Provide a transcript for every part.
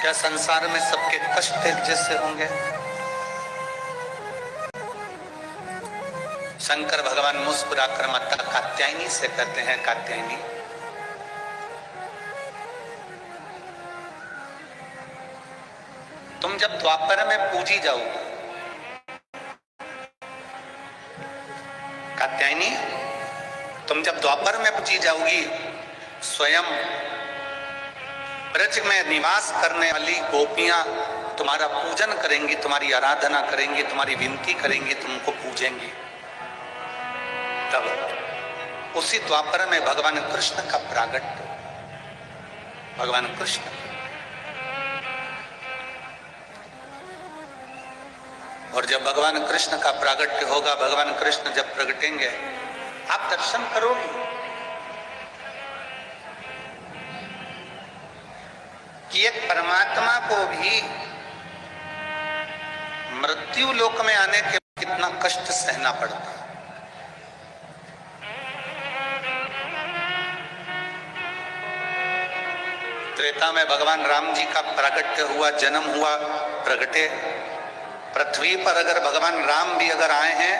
क्या संसार में सबके कष्ट एक जैसे होंगे? शंकर भगवान मुस्कुराकर माता कात्यायनी से कहते हैं, कात्यायनी तुम जब द्वापर में पूजी जाओगे, कात्यायनी तुम जब द्वापर में पूजी जाओगी, स्वयं ब्रज में निवास करने वाली गोपियां तुम्हारा पूजन करेंगी, तुम्हारी आराधना करेंगी, तुम्हारी विनती करेंगी, तुमको पूजेंगी। तब उसी द्वापर में भगवान कृष्ण का प्रागट्य, भगवान कृष्ण और जब भगवान कृष्ण का प्रागट्य होगा, भगवान कृष्ण जब प्रगटेंगे, आप दर्शन करोगे कि एक परमात्मा को भी मृत्यु लोक में आने के कितना कष्ट सहना पड़ता है। त्रेता में भगवान राम जी का प्रागट्य हुआ, जन्म हुआ, प्रगटे। पृथ्वी पर अगर भगवान राम भी अगर आए हैं,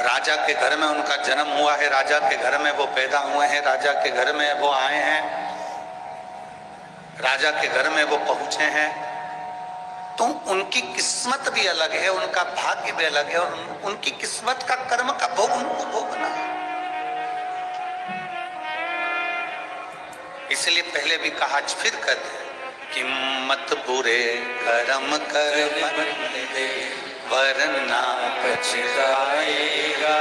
राजा के घर में उनका जन्म हुआ है, राजा के घर में वो पैदा हुए हैं, राजा के घर में वो आए हैं, राजा के घर में वो पहुंचे हैं, तो उनकी किस्मत भी अलग है, उनका भाग्य भी अलग है, और उनकी किस्मत का कर्म का भोग उनको भोगना है। इसलिए पहले भी कहा, आज फिर कहते हैं कि मत बुरे कर्म कर बंदे वरना पछताएगा,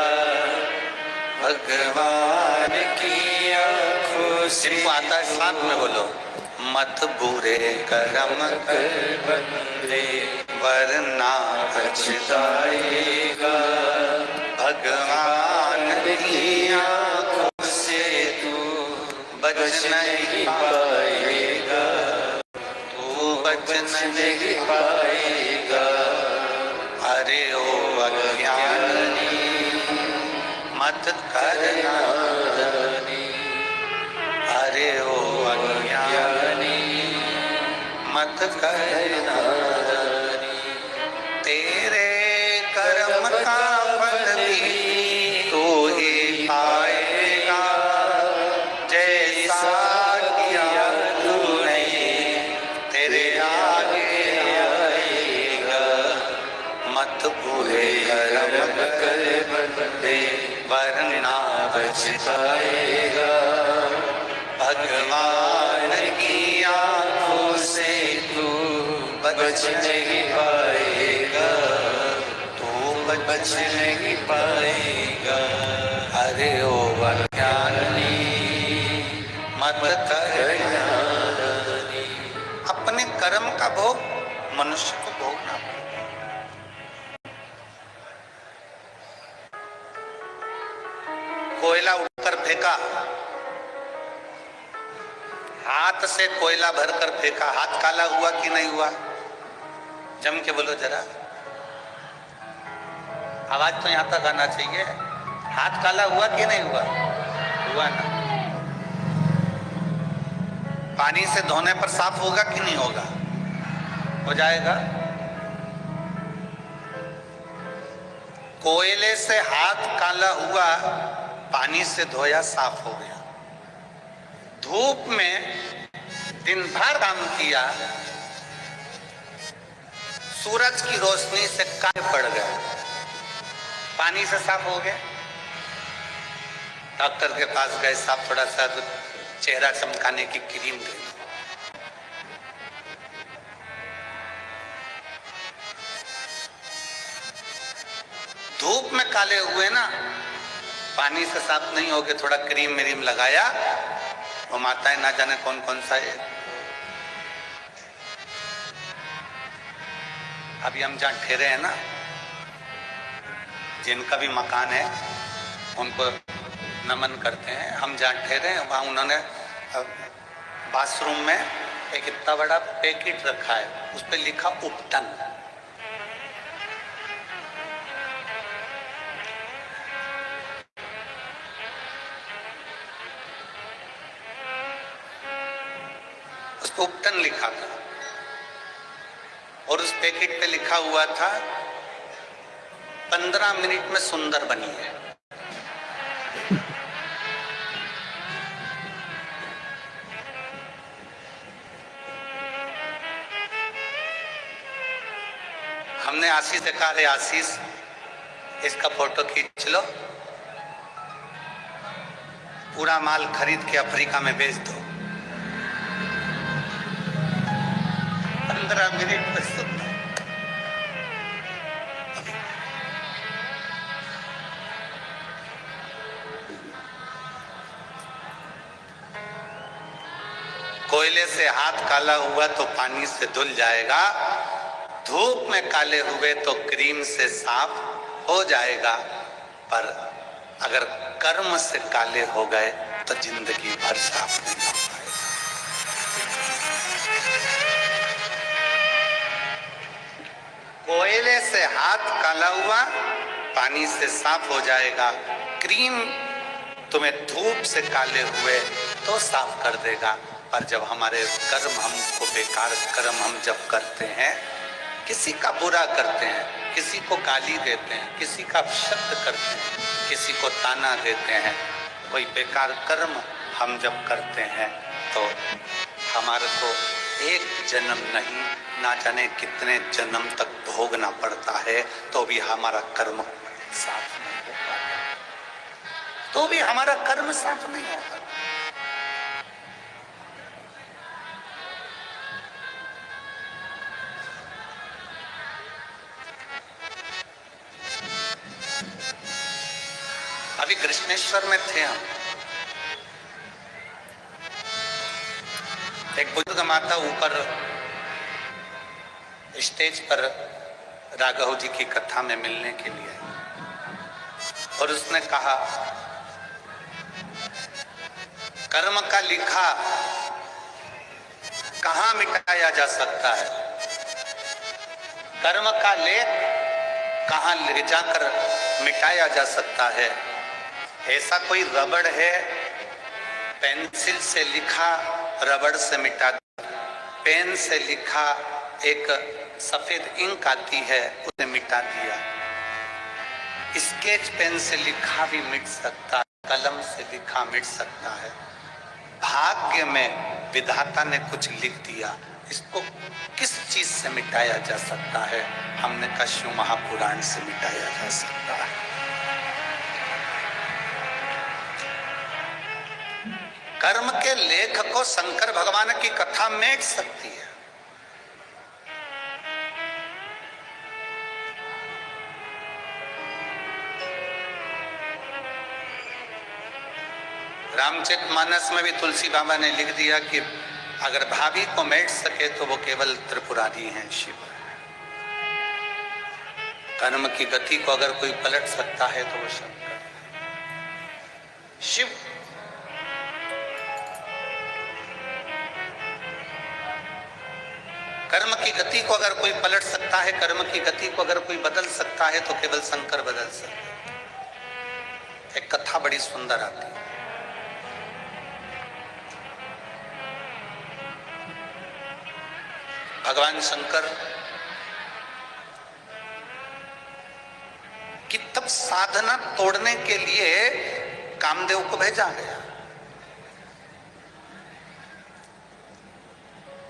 भगवान की आंखों से। आता है साथ में बोलो, मत बुरे कर्म कर बंदे वरना पछताएगा, भगवान की आंखों से तू बच नहीं पाएगा, तू बच नहीं पाएगा। अरे ओ अज्ञानी मत करना, अरे ओ अज्ञानी मत करना, तेरे कर्म का फल भी तू ही पाएगा, जैसा किया तूने तेरे आगे आएगा। मत बुरे कर्म कर बंदे वरना पछताएगा, भगवान की आंखों से तू बच नहीं पाएगा, तू बच नहीं पाएगा। अरे ओ अज्ञानी मत करना, अपने कर्म का भोग मनुष्य को भोगना। कोयला उठकर फेंका, हाथ से कोयला भरकर फेंका, हाथ काला हुआ कि नहीं हुआ? जम के बोलो जरा, आवाज तो यहां तक आना चाहिए। हाथ काला हुआ कि नहीं हुआ? हुआ ना। पानी से धोने पर साफ होगा कि नहीं होगा? हो जाएगा। कोयले से हाथ काला हुआ, पानी से धोया साफ हो गया। धूप में दिन भर काम किया, सूरज की रोशनी से काले पड़ गए, पानी से साफ हो गए। डॉक्टर के पास गए, साहब थोड़ा सा चेहरा चमकाने की क्रीम दे दो। धूप में काले हुए ना, पानी से साफ नहीं हो गए, थोड़ा क्रीम मिरीम लगाया, वो माताएं ना जाने कौन कौन सा है। अभी हम जहाँ ठहरे हैं ना, जिनका भी मकान है उनको नमन करते हैं। हम जहाँ ठहरे हैं वहाँ उन्होंने बाथरूम में एक इतना बड़ा पैकेट रखा है, उस पर लिखा उपटन। उस पर उपटन लिखा था। और उस पैकेट पे लिखा हुआ था 15 मिनट में सुंदर बनी है। हमने आशीष से कहा, रे आशीष इसका फोटो खींच लो, पूरा माल खरीद के अफ्रीका में बेच दो। 15 मिनट में सुंदर। कोयले से हाथ काला हुआ तो पानी से धुल जाएगा, धूप में काले हुए तो क्रीम से साफ हो जाएगा, पर अगर कर्म से काले हो गए तो जिंदगी भर साफ नहीं हो पाएगा। कोयले से हाथ काला हुआ पानी से साफ हो जाएगा, क्रीम तुम्हें धूप से काले हुए तो साफ कर देगा, पर जब हमारे कर्म, हमको बेकार कर्म हम जब करते हैं, किसी का बुरा करते हैं, किसी को गाली देते हैं, किसी का शब्द करते हैं, किसी को ताना देते हैं, कोई बेकार कर्म हम जब करते हैं तो हमारे को एक जन्म नहीं, ना जाने कितने जन्म तक भोगना पड़ता है, तो भी हमारा कर्म साफ नहीं हो पाता, तो भी हमारा कर्म साफ नहीं होता। अभी कृष्णेश्वर में थे हम, एक बुजुर्ग माता ऊपर स्टेज पर राघव जी की कथा में मिलने के लिए, और उसने कहा कर्म का लिखा कहां मिटाया जा सकता है, कर्म का लेख कहां ले जाकर मिटाया जा सकता है। ऐसा कोई रबड़ है, पेंसिल से लिखा रबड़ से मिटा, पेन से लिखा एक सफेद इंक आती है उसे मिटा दिया, स्केच पेन से लिखा भी मिट सकता है, कलम से लिखा मिट सकता है। भाग्य में विधाता ने कुछ लिख दिया, इसको किस चीज से मिटाया जा सकता है? हमने कहा शिव महापुराण से मिटाया जा सकता है। कर्म के लेख को शंकर भगवान की कथा मेट सकती है। रामचरितमानस में भी तुलसी बाबा ने लिख दिया कि अगर भाभी को मेट सके तो वो केवल त्रिपुरारी हैं, शिव। कर्म की गति को अगर कोई पलट सकता है तो वो शंकर, शिव। कर्म की गति को अगर कोई पलट सकता है, कर्म की गति को अगर कोई बदल सकता है तो केवल शंकर बदल सकता है। एक कथा बड़ी सुंदर आती है। भगवान शंकर की तब साधना तोड़ने के लिए कामदेव को भेजा गया।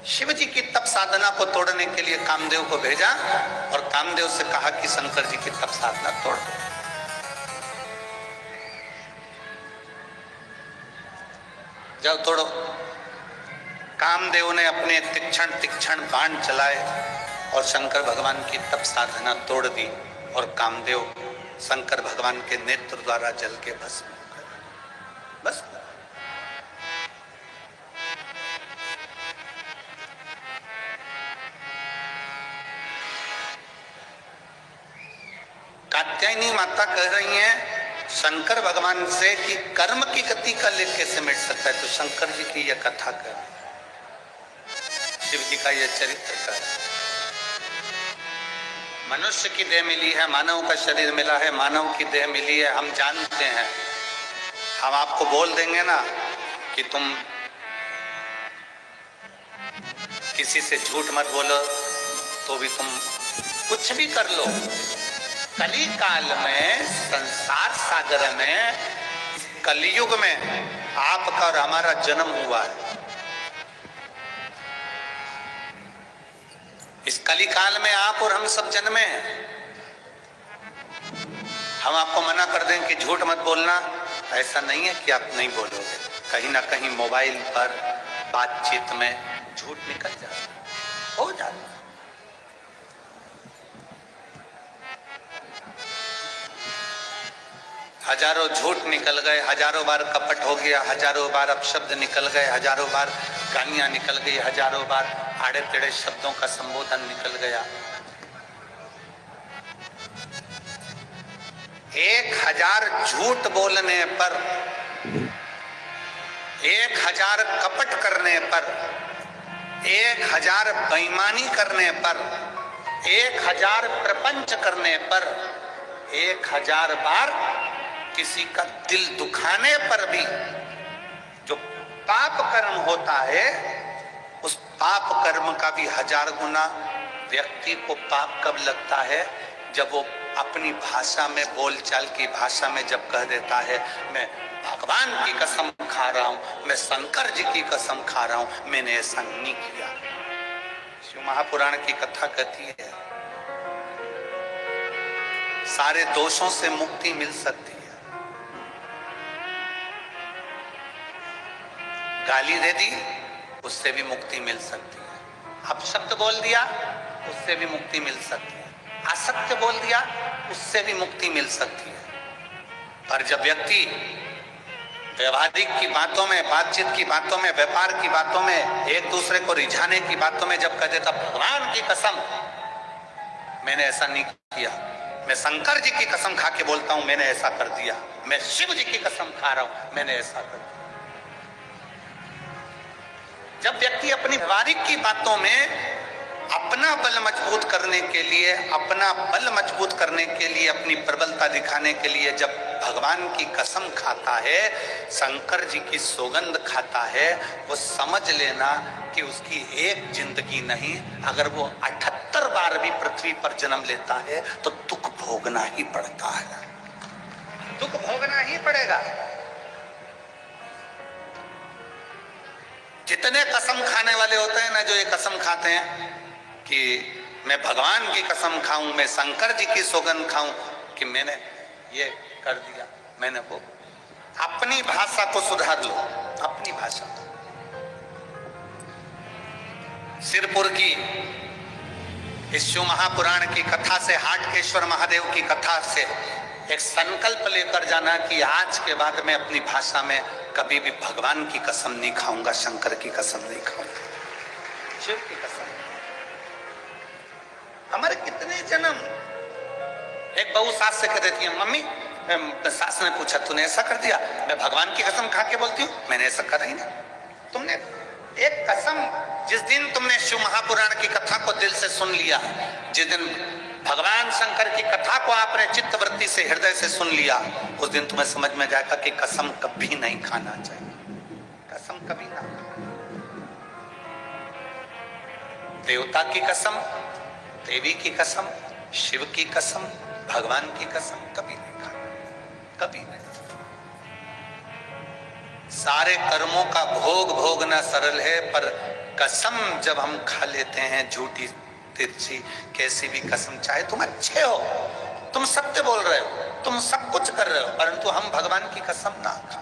शिव जी की तप साधना को तोड़ने के लिए कामदेव को भेजा और कामदेव से कहा कि शंकर जी की तप साधना तोड़ दो। जाओ तोड़ो। कामदेव ने अपने तीक्ष्ण तीक्ष्ण बाण चलाए और शंकर भगवान की तप साधना तोड़ दी और कामदेव शंकर भगवान के नेत्र द्वारा जल के भस्म हो गए। बस कात्यायनी माता कह रही हैं शंकर भगवान से कि कर्म की गति का लेख कैसे मिट सकता है, तो शंकर जी की यह कथा कर, शिव जी का यह चरित्र कर। मनुष्य की देह मिली है, मानव का शरीर मिला है, मानव की देह मिली है, हम जानते हैं। हम आपको बोल देंगे ना कि तुम किसी से झूठ मत बोलो, तो भी तुम कुछ भी कर लो, कली काल में, संसार सागर में, कलयुग में आपका और हमारा जन्म हुआ है। इस कली काल में आप और हम सब जन्मे हैं। हम आपको मना कर दें कि झूठ मत बोलना, ऐसा नहीं है कि आप नहीं बोलोगे। कहीं ना कहीं मोबाइल पर बातचीत में झूठ निकल जाता, हो जाता। हजारों झूठ निकल गए, हजारों बार कपट हो गया, हजारों बार अपशब्द निकल गए, हजारों बार गालियां निकल गई, हजारों बार आड़े टेढ़े शब्दों का संबोधन निकल गया। 1000 झूठ बोलने पर, 1000 कपट करने पर, 1000 बेईमानी करने पर, 1000 प्रपंच करने पर, 1000 बार किसी का दिल दुखाने पर भी जो पाप कर्म होता है, उस पाप कर्म का भी 1000 गुना व्यक्ति को पाप कब लगता है? जब वो अपनी भाषा में, बोलचाल की भाषा में जब कह देता है, मैं भगवान की कसम खा रहा हूं, मैं शंकर जी की कसम खा रहा हूं, मैंने ऐसा नहीं किया। शिव महापुराण की कथा कहती है सारे दोषों से मुक्ति मिल सकती है। गाली दे दी, उससे भी मुक्ति मिल सकती है। अपशब्द बोल दिया, उससे भी मुक्ति मिल सकती है। असत्य बोल दिया, उससे भी मुक्ति मिल सकती है। पर जब व्यक्ति व्यवहारिक की बातों में, बातचीत की बातों में, व्यापार की बातों में, एक दूसरे को रिझाने की बातों में जब कह देता भगवान की कसम मैंने ऐसा नहीं किया, मैं शंकर जी की कसम खा के बोलता हूं मैंने ऐसा कर दिया, मैं शिव जी की कसम खा रहा हूं मैंने ऐसा कर दिया। जब व्यक्ति अपनी व्यवहारिक की बातों में अपना बल मजबूत करने के लिए, अपना बल मजबूत करने के लिए, अपनी प्रबलता दिखाने के लिए जब भगवान की कसम खाता है, शंकर जी की सौगंध खाता है, वो समझ लेना कि उसकी एक जिंदगी नहीं, अगर वो 78 बार भी पृथ्वी पर जन्म लेता है तो दुख भोगना ही पड़ता है, दुख भोगना ही पड़ेगा। जितने कसम खाने वाले होते हैं ना, जो ये कसम खाते हैं कि मैं भगवान की कसम खाऊं, मैं शंकर जी की सौगंध खाऊं कि मैंने ये कर दिया, मैंने वो, अपनी भाषा को सुधार लो, अपनी भाषा। सिरपुर की इस शिव महापुराण की कथा से, हाटकेश्वर महादेव की कथा से एक संकल्प लेकर जाना कि आज के बाद मैं अपनी भाषा में कभी भी भगवान की कसम नहीं खाऊंगा, शंकर की कसम नहीं खाऊंगा, शिव की कसम। हमारे कितने जन्म, एक बहू सास से कह देती है, मम्मी, सास ने पूछा तूने ऐसा कर दिया, मैं भगवान की कसम खा के बोलती हूँ मैंने ऐसा करा ही नहीं। तुमने एक कसम, जिस दिन तुमने शिव महापुराण की कथा को दिल से सुन लिया, जिस दिन भगवान शंकर की कथा को आपने चित्तवृत्ति से, हृदय से सुन लिया, उस दिन तुम्हें समझ में जाएगा कि कसम कभी नहीं खाना चाहिए, कसम कभी ना। देवता की कसम, देवी की कसम, शिव की कसम, भगवान की कसम कभी नहीं खाना, कभी नहीं। सारे कर्मों का भोग भोगना सरल है, पर कसम जब हम खा लेते हैं, झूठी तिरछी कैसी भी कसम, चाहे तुम अच्छे हो, तुम सत्य बोल रहे हो, तुम सब कुछ कर रहे हो, परंतु हम भगवान की कसम ना खा।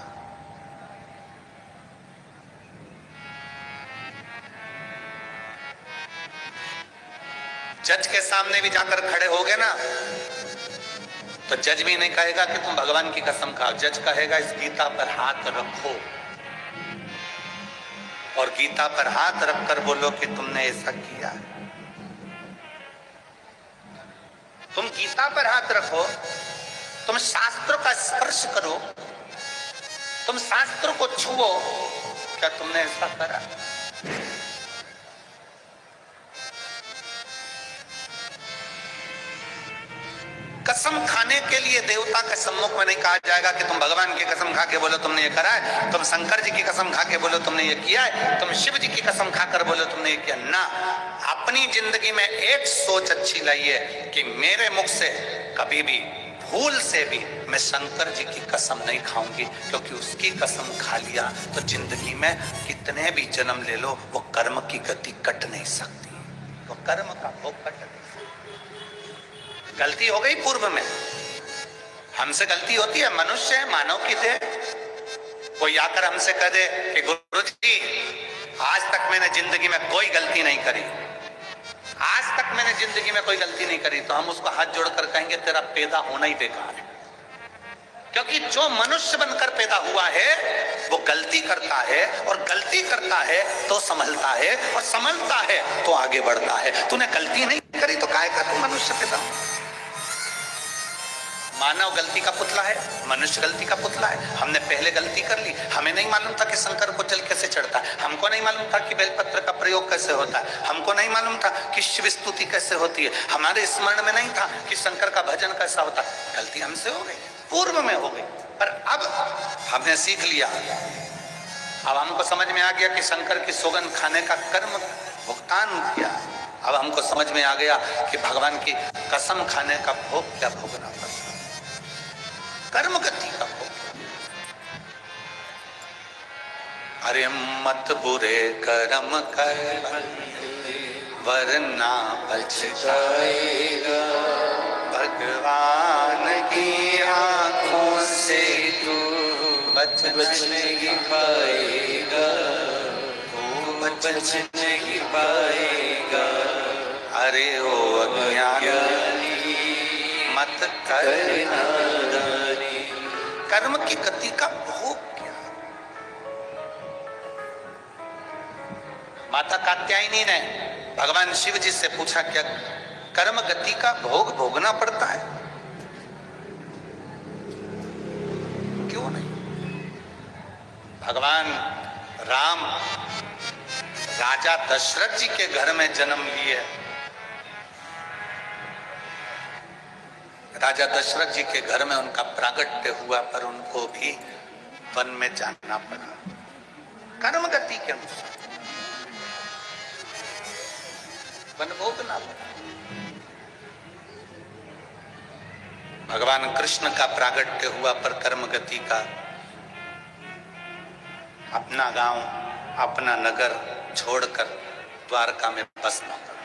जज के सामने भी जाकर खड़े होगे ना, तो जज भी नहीं कहेगा कि तुम भगवान की कसम खाओ, जज कहेगा इस गीता पर हाथ रखो, और गीता पर हाथ रखकर बोलो कि तुमने ऐसा किया। तुम गीता पर हाथ रखो, तुम शास्त्रों का स्पर्श करो, तुम शास्त्रों को छुओ, क्या तुमने ऐसा करा? कसम खाने के लिए देवता के सम्मुख में नहीं कहा जाएगा कि तुम भगवान की कसम खा के बोलो तुमने ये करा है, तुम शंकर जी की कसम खा के बोलो तुमने ये किया है, तुम शिव जी की कसम खाकर बोलो तुमने ये किया ना। अपनी जिंदगी में एक सोच अच्छी लाइए कि मेरे मुख से कभी भी भूल से भी मैं शंकर जी की कसम नहीं खाऊंगी, क्योंकि उसकी कसम खा लिया तो जिंदगी में कितने भी जन्म ले लो वो कर्म की गति कट नहीं सकती, वो कर्म का भोग कट नहीं सकती। गलती हो गई पूर्व में, हमसे गलती होती है, मनुष्य है, मानव की थे। कोई आकर हमसे कह दे कि गुरु जी आज तक मैंने जिंदगी में कोई गलती नहीं करी, आज तक मैंने जिंदगी में कोई गलती नहीं करी, तो हम उसको हाथ जोड़कर कहेंगे तेरा पैदा होना ही बेकार है। क्योंकि जो मनुष्य बनकर पैदा हुआ है वो गलती करता है, और गलती करता है तो संभलता है, और संभलता है तो आगे बढ़ता है। तूने गलती नहीं करी तो काहे का तू मनुष्य पैदा हुआ? मानव गलती का पुतला है, मनुष्य गलती का पुतला है। हमने पहले गलती कर ली, हमें नहीं मालूम था कि शंकर को जल कैसे चढ़ता है, हमको नहीं मालूम था कि बेलपत्र का प्रयोग कैसे होता है, हमको नहीं मालूम था कि शिव स्तुति कैसे होती है, हमारे स्मरण में नहीं था कि शंकर का भजन कैसा होता है। गलती हमसे हो गई, पूर्व में हो गई, पर अब हमने सीख लिया, अब हमको समझ में आ गया कि शंकर की सौगंध खाने का कर्म भुगतान किया। अब हमको समझ में आ गया कि भगवान की कसम खाने का भोग क्या भोगना पड़ता है, कर्म गति का भोग। अरे मत बुरे कर्म कर वरना पछताएगा, भगवान की आंखों से तू बच नहीं पाएगा, तू बच नहीं पाएगा। अरे ओ अज्ञानी मत करना, कर्म की गति का भोग क्या। माता कात्यायनी ने भगवान शिव जी से पूछा क्या कर्म गति का भोग भोगना पड़ता है? क्यों नहीं? भगवान राम राजा दशरथ जी के घर में जन्म लिए, राजा दशरथ जी के घर में उनका प्रागट्य हुआ, पर उनको भी वन में जाना पड़ा कर्म गति के अनुसार, वन भोगना पड़ा। भगवान कृष्ण का प्रागट्य हुआ, पर कर्म गति का अपना गांव अपना नगर छोड़कर द्वारका में बसना पड़ा,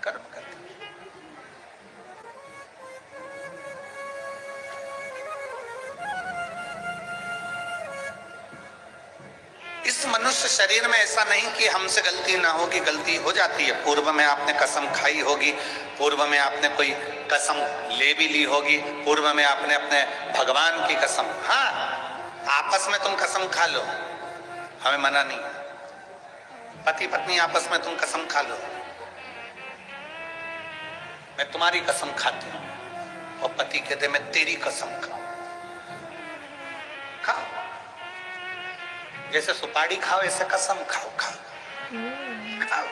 कर्म गति। इस मनुष्य शरीर में ऐसा नहीं कि हमसे गलती ना होगी, गलती हो जाती है। पूर्व में आपने कसम खाई होगी, पूर्व में आपने कोई कसम ले भी ली होगी, पूर्व में आपने अपने भगवान की कसम, हाँ आपस में तुम कसम खा लो, हमें मना नहीं, पति पत्नी आपस में तुम कसम खा लो, मैं तुम्हारी कसम खाती हूं, और पति कहते मैं तेरी कसम खाऊं, खाओ, जैसे सुपारी खाओ ऐसे कसम खाओ, खाओ।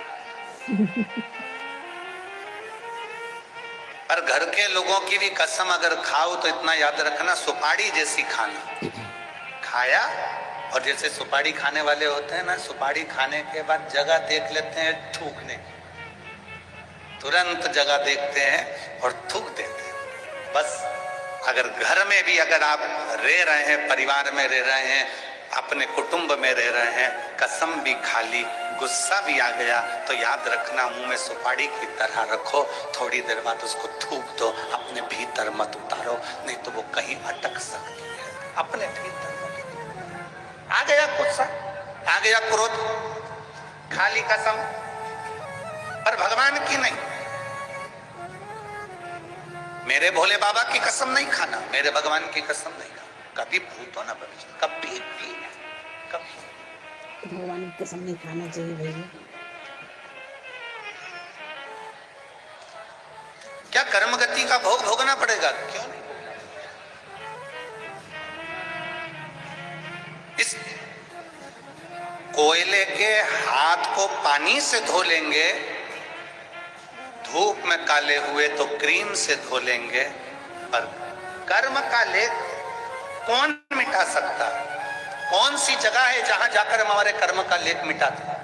पर घर के लोगों की भी कसम अगर खाओ तो इतना याद रखना, सुपारी जैसी खाना, खाया और जैसे सुपारी खाने वाले होते हैं ना, सुपारी खाने के बाद जगह देख लेते हैं थूकने, तुरंत जगह देखते हैं और थूक देते हैं। बस अगर घर में भी अगर आप रह रहे हैं, परिवार में रह रहे हैं, अपने कुटुंब में रह रहे हैं, कसम भी खा ली, गुस्सा भी आ गया, तो याद रखना मुंह में सुपारी की तरह रखो, थोड़ी देर बाद उसको थूक दो, अपने भीतर मत उतारो, नहीं तो वो कहीं अटक सकती है, अपने भीतर मत। आ गया गुस्सा, आ गया क्रोध, खा ली कसम, पर भगवान की नहीं। मेरे भोले बाबा की कसम नहीं खाना, मेरे भगवान की कसम नहीं खाना, कभी भूतो ना भविष्य, कभी भी, कभी। भगवान की कसम नहीं खाना चाहिए भैया। क्या कर्म गति का भोग भोगना पड़ेगा? क्यों नहीं? इस कोयले के हाथ को पानी से धो लेंगे, धूप में काले हुए तो क्रीम से धो लेंगे, पर कर्म का लेख कौन मिटा सकता? कौन सी जगह है जहां जाकर हम हमारे कर्म का लेख मिटाते?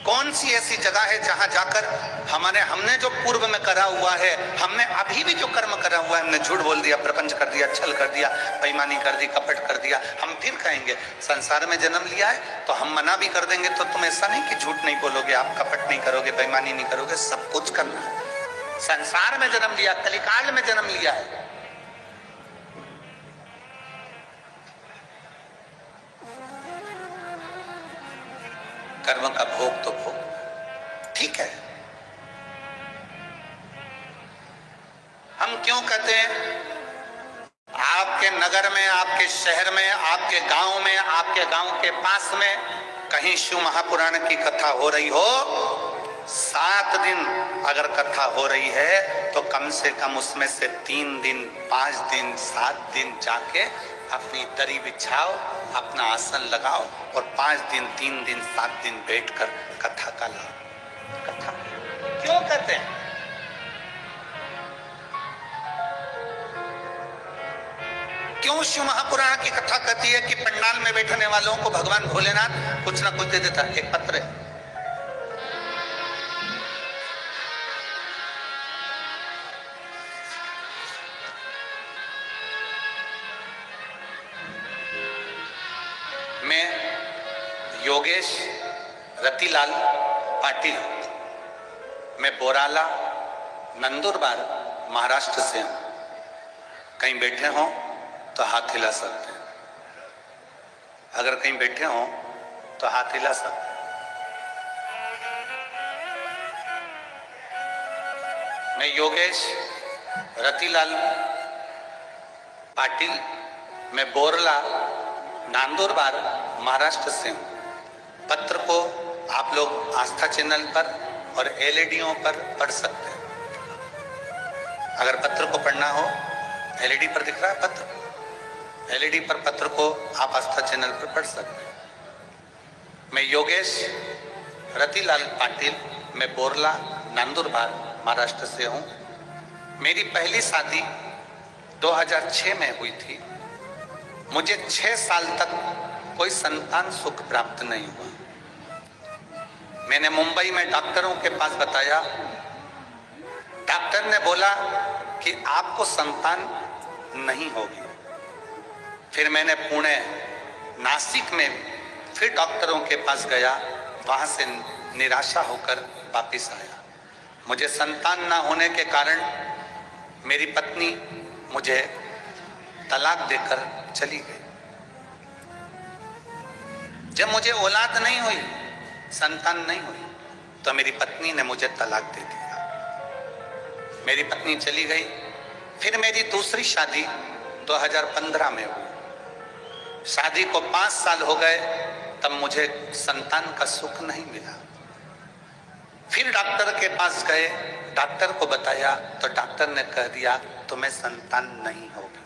कौन सी ऐसी जगह है जहां जाकर हमने जो पूर्व में करा हुआ है, हमने अभी भी जो कर्म करा हुआ है, हमने झूठ बोल दिया, प्रपंच कर दिया, छल कर दिया, बेईमानी कर दी, कपट कर दिया, हम फिर कहेंगे संसार में जन्म लिया है तो हम मना भी कर देंगे तो तुम ऐसा नहीं कि झूठ नहीं बोलोगे, आप कपट नहीं करोगे, बेईमानी नहीं करोगे, सब कुछ करना है। संसार में जन्म लिया, कलिकाल में जन्म लिया है। कर्म का भोग तो भोग, ठीक है। हम क्यों कहते हैं आपके नगर में, आपके शहर में, आपके गांव में, आपके गांव के पास में कहीं शिव महापुराण की कथा हो रही हो, 7 दिन अगर कथा हो रही है तो कम से कम उसमें से 3 दिन, 5 दिन, 7 दिन जाके अपनी दरी बिछाओ, अपना आसन लगाओ और 5 दिन, 3 दिन, 7 दिन बैठकर कथा का लाओ। कथा क्यों कहते हैं? क्यों शिव महापुराण की कथा कहती है कि पंडाल में बैठने वालों को भगवान भोलेनाथ कुछ ना कुछ दे देता है? एक पत्र है, मैं योगेश रतिलाल पाटिल, मैं बोराला नंदुरबार महाराष्ट्र से हूं। कहीं बैठे हो तो हाथ हिला सकते हैं, अगर कहीं बैठे हो तो हाथ हिला सकते हैं। मैं योगेश रतिलाल पाटिल, मैं बोरला नंदुरबार महाराष्ट्र से हूं। पत्र को आप लोग आस्था चैनल पर और एलईडीओ पर पढ़ सकते हैं। अगर पत्र को पढ़ना हो, एलईडी पर दिख रहा है पत्र, एलईडी पर पत्र को आप आस्था चैनल पर पढ़ सकते हैं। मैं योगेश रतिलाल पाटिल, मैं बोरला नंदुरबार महाराष्ट्र से हूं। मेरी पहली शादी 2006 में हुई थी। मुझे 6 साल तक कोई संतान सुख प्राप्त नहीं हुआ। मैंने मुंबई में डॉक्टरों के पास बताया, डॉक्टर ने बोला कि आपको संतान नहीं होगी। फिर मैंने पुणे, नासिक में फिर डॉक्टरों के पास गया, वहां से निराशा होकर वापस आया। मुझे संतान ना होने के कारण मेरी पत्नी मुझे तलाक देकर चली गई। जब मुझे औलाद नहीं हुई, संतान नहीं हुई, तो मेरी पत्नी ने मुझे तलाक दे दिया। मेरी पत्नी चली गई। फिर मेरी दूसरी शादी 2015 में हुई। शादी को 5 साल हो गए, तब मुझे संतान का सुख नहीं मिला। फिर डॉक्टर के पास गए, डॉक्टर को बताया तो डॉक्टर ने कह दिया तुम्हें संतान नहीं होगी,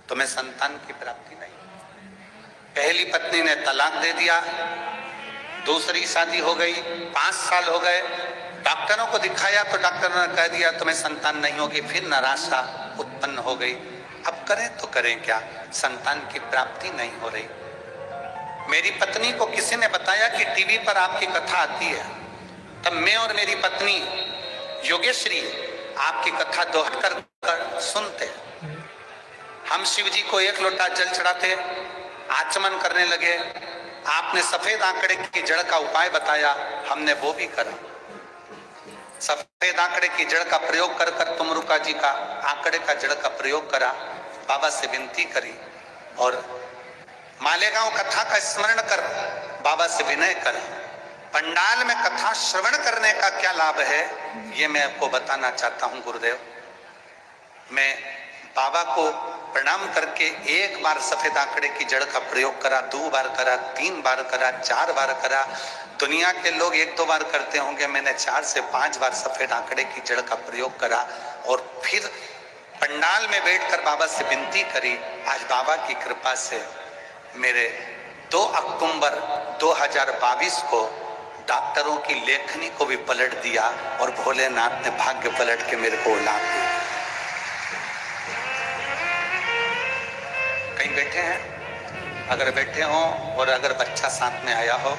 तुम्हें संतान की प्राप्ति नहीं। पहली पत्नी ने तलाक दे दिया, दूसरी शादी हो गई, 5 साल हो गए, डॉक्टरों को दिखाया तो डॉक्टर ने कह दिया तुम्हें संतान नहीं होगी। फिर निराशा उत्पन्न हो गई, अब करें तो करें क्या, संतान की प्राप्ति नहीं हो रही। मेरी पत्नी को किसी ने बताया कि टीवी पर आपकी कथा आती है, तब मैं और मेरी पत्नी योगेश्वरी आपकी कथा दोहरा कर सुनते। हम शिव जी को 1 लोटा जल चढ़ाते, आचमन करने लगे। आपने सफेद आंकड़े की जड़ का उपाय बताया, हमने वो भी करा। सफेद आंकड़े की जड़ का प्रयोग कर कर तुमरुका जी का आंकड़े का जड़ का प्रयोग करा, बाबा से विनती करी और मालेगांव कथा का स्मरण कर बाबा से विनय करा। पंडाल में कथा श्रवण करने का क्या लाभ है, ये मैं आपको बताना चाहता हूं गुरुदेव। मैं बाबा को प्रणाम करके 1 बार सफेद आंकड़े की जड़ का प्रयोग करा, 2 बार करा, 3 बार करा, 4 बार करा। दुनिया के लोग 1-2 बार करते होंगे, मैंने 4 से 5 बार सफेद आंकड़े की जड़ का प्रयोग करा और फिर पंडाल में बैठकर बाबा से विनती करी। आज बाबा की कृपा से मेरे 2 अक्टूबर 2022 को डॉक्टरों की लेखनी को भी पलट दिया और भोलेनाथ ने भाग्य पलट के मेरे को औलाद दी। कहीं बैठे हैं, अगर बैठे हो और अगर बच्चा साथ में आया हो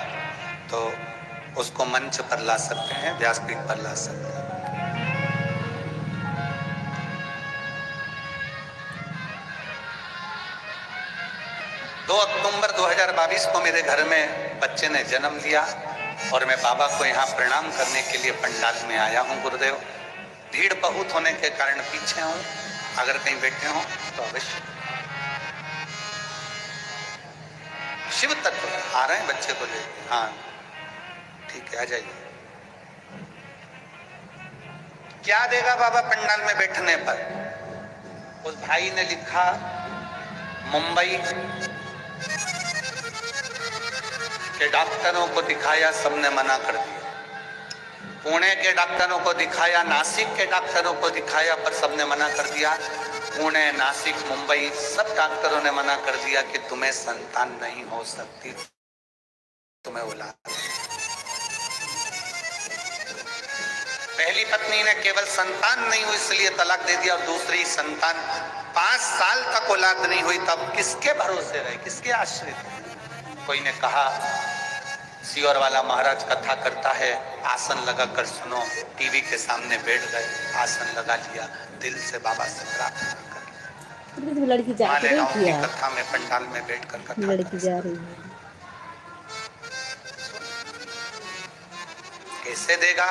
तो उसको मंच पर ला सकते हैं, व्यासपीठ पर ला सकते हैं। 2 अक्टूबर 2022 को मेरे घर में बच्चे ने जन्म लिया और मैं बाबा को यहाँ प्रणाम करने के लिए पंडाल में आया हूँ। गुरुदेव, भीड़ बहुत होने के कारण पीछे हूँ, अगर कहीं बैठे हो तो अवश्य। शिव तत्व आ रहे हैं बच्चे को लेकर, हाँ ठीक है, आ जाइए। क्या देगा बाबा पंडाल में बैठने पर? उस भाई ने लिखा, मुंबई के डॉक्टरों को दिखाया, सबने मना कर दिया। पुणे के डॉक्टरों को दिखाया, नासिक के डॉक्टरों को दिखाया, पर सबने मना कर दिया। पुणे, नासिक, मुंबई सब डॉक्टरों ने मना कर दिया कि तुम्हें संतान नहीं हो सकती, तुम्हें औलाद। पहली पत्नी ने केवल संतान नहीं हुई इसलिए तलाक दे दिया, और दूसरी संतान 5 साल तक औलाद नहीं हुई, तब किसके भरोसे रहे, किसके आश्रित? कोई ने कहा, सियोर वाला महाराज कथा करता है, आसन लगा कर सुनो। टीवी के सामने बैठ गए, आसन लगा लिया, दिल से बाबा से प्रार्थना कर लिया। लड़की जा रही है, कथा में पंडाल में बैठकर कथा लड़की जा रही है। कैसे देगा,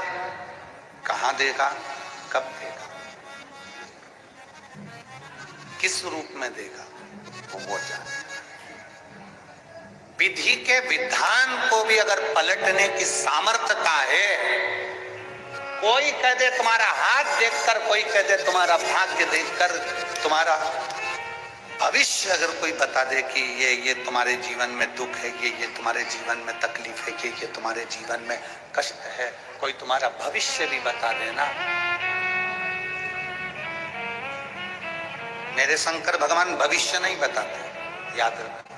कहाँ देगा, कब देगा, किस रूप में देगा, वो जाने। विधि के विधान को भी अगर पलटने की सामर्थ्यता है, कोई कह दे तुम्हारा हाथ देखकर, कोई कह दे तुम्हारा भाग्य देखकर, तुम्हारा भविष्य अगर कोई बता दे कि ये तुम्हारे जीवन में दुख है, ये तुम्हारे जीवन में तकलीफ है, ये तुम्हारे जीवन में कष्ट है, कोई तुम्हारा भविष्य भी बता देना। मेरे शंकर भगवान भविष्य नहीं बताते, याद रखना।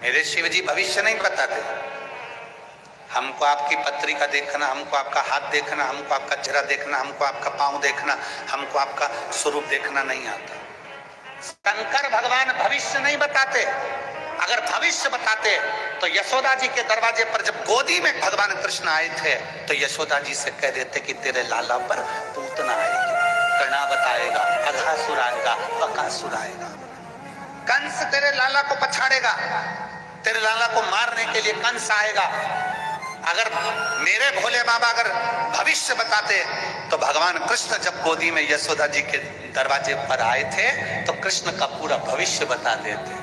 मेरे शिव जी भविष्य नहीं बताते। हमको आपकी पत्रिका देखना, हमको आपका हाथ देखना, हमको आपका चेहरा देखना, हमको आपका पांव देखना, हमको आपका स्वरूप देखना नहीं आता। शंकर भगवान भविष्य नहीं बताते। अगर भविष्य बताते तो यशोदा जी के दरवाजे पर जब गोदी में भगवान कृष्ण आए थे तो यशोदा जी से कह देते कि तेरे लाला पर पूतना आएगी, कर्णावत आएगा, अघासुर आएगा, बकासुर आएगा, कंस तेरे लाला को पछाड़ेगा, तेरे लाला को मारने के लिए कंस आएगा। अगर मेरे भोले बाबा अगर भविष्य बताते तो भगवान कृष्ण जब गोदी में यशोदा जी के दरवाजे पर आए थे तो कृष्ण का पूरा भविष्य बता देते।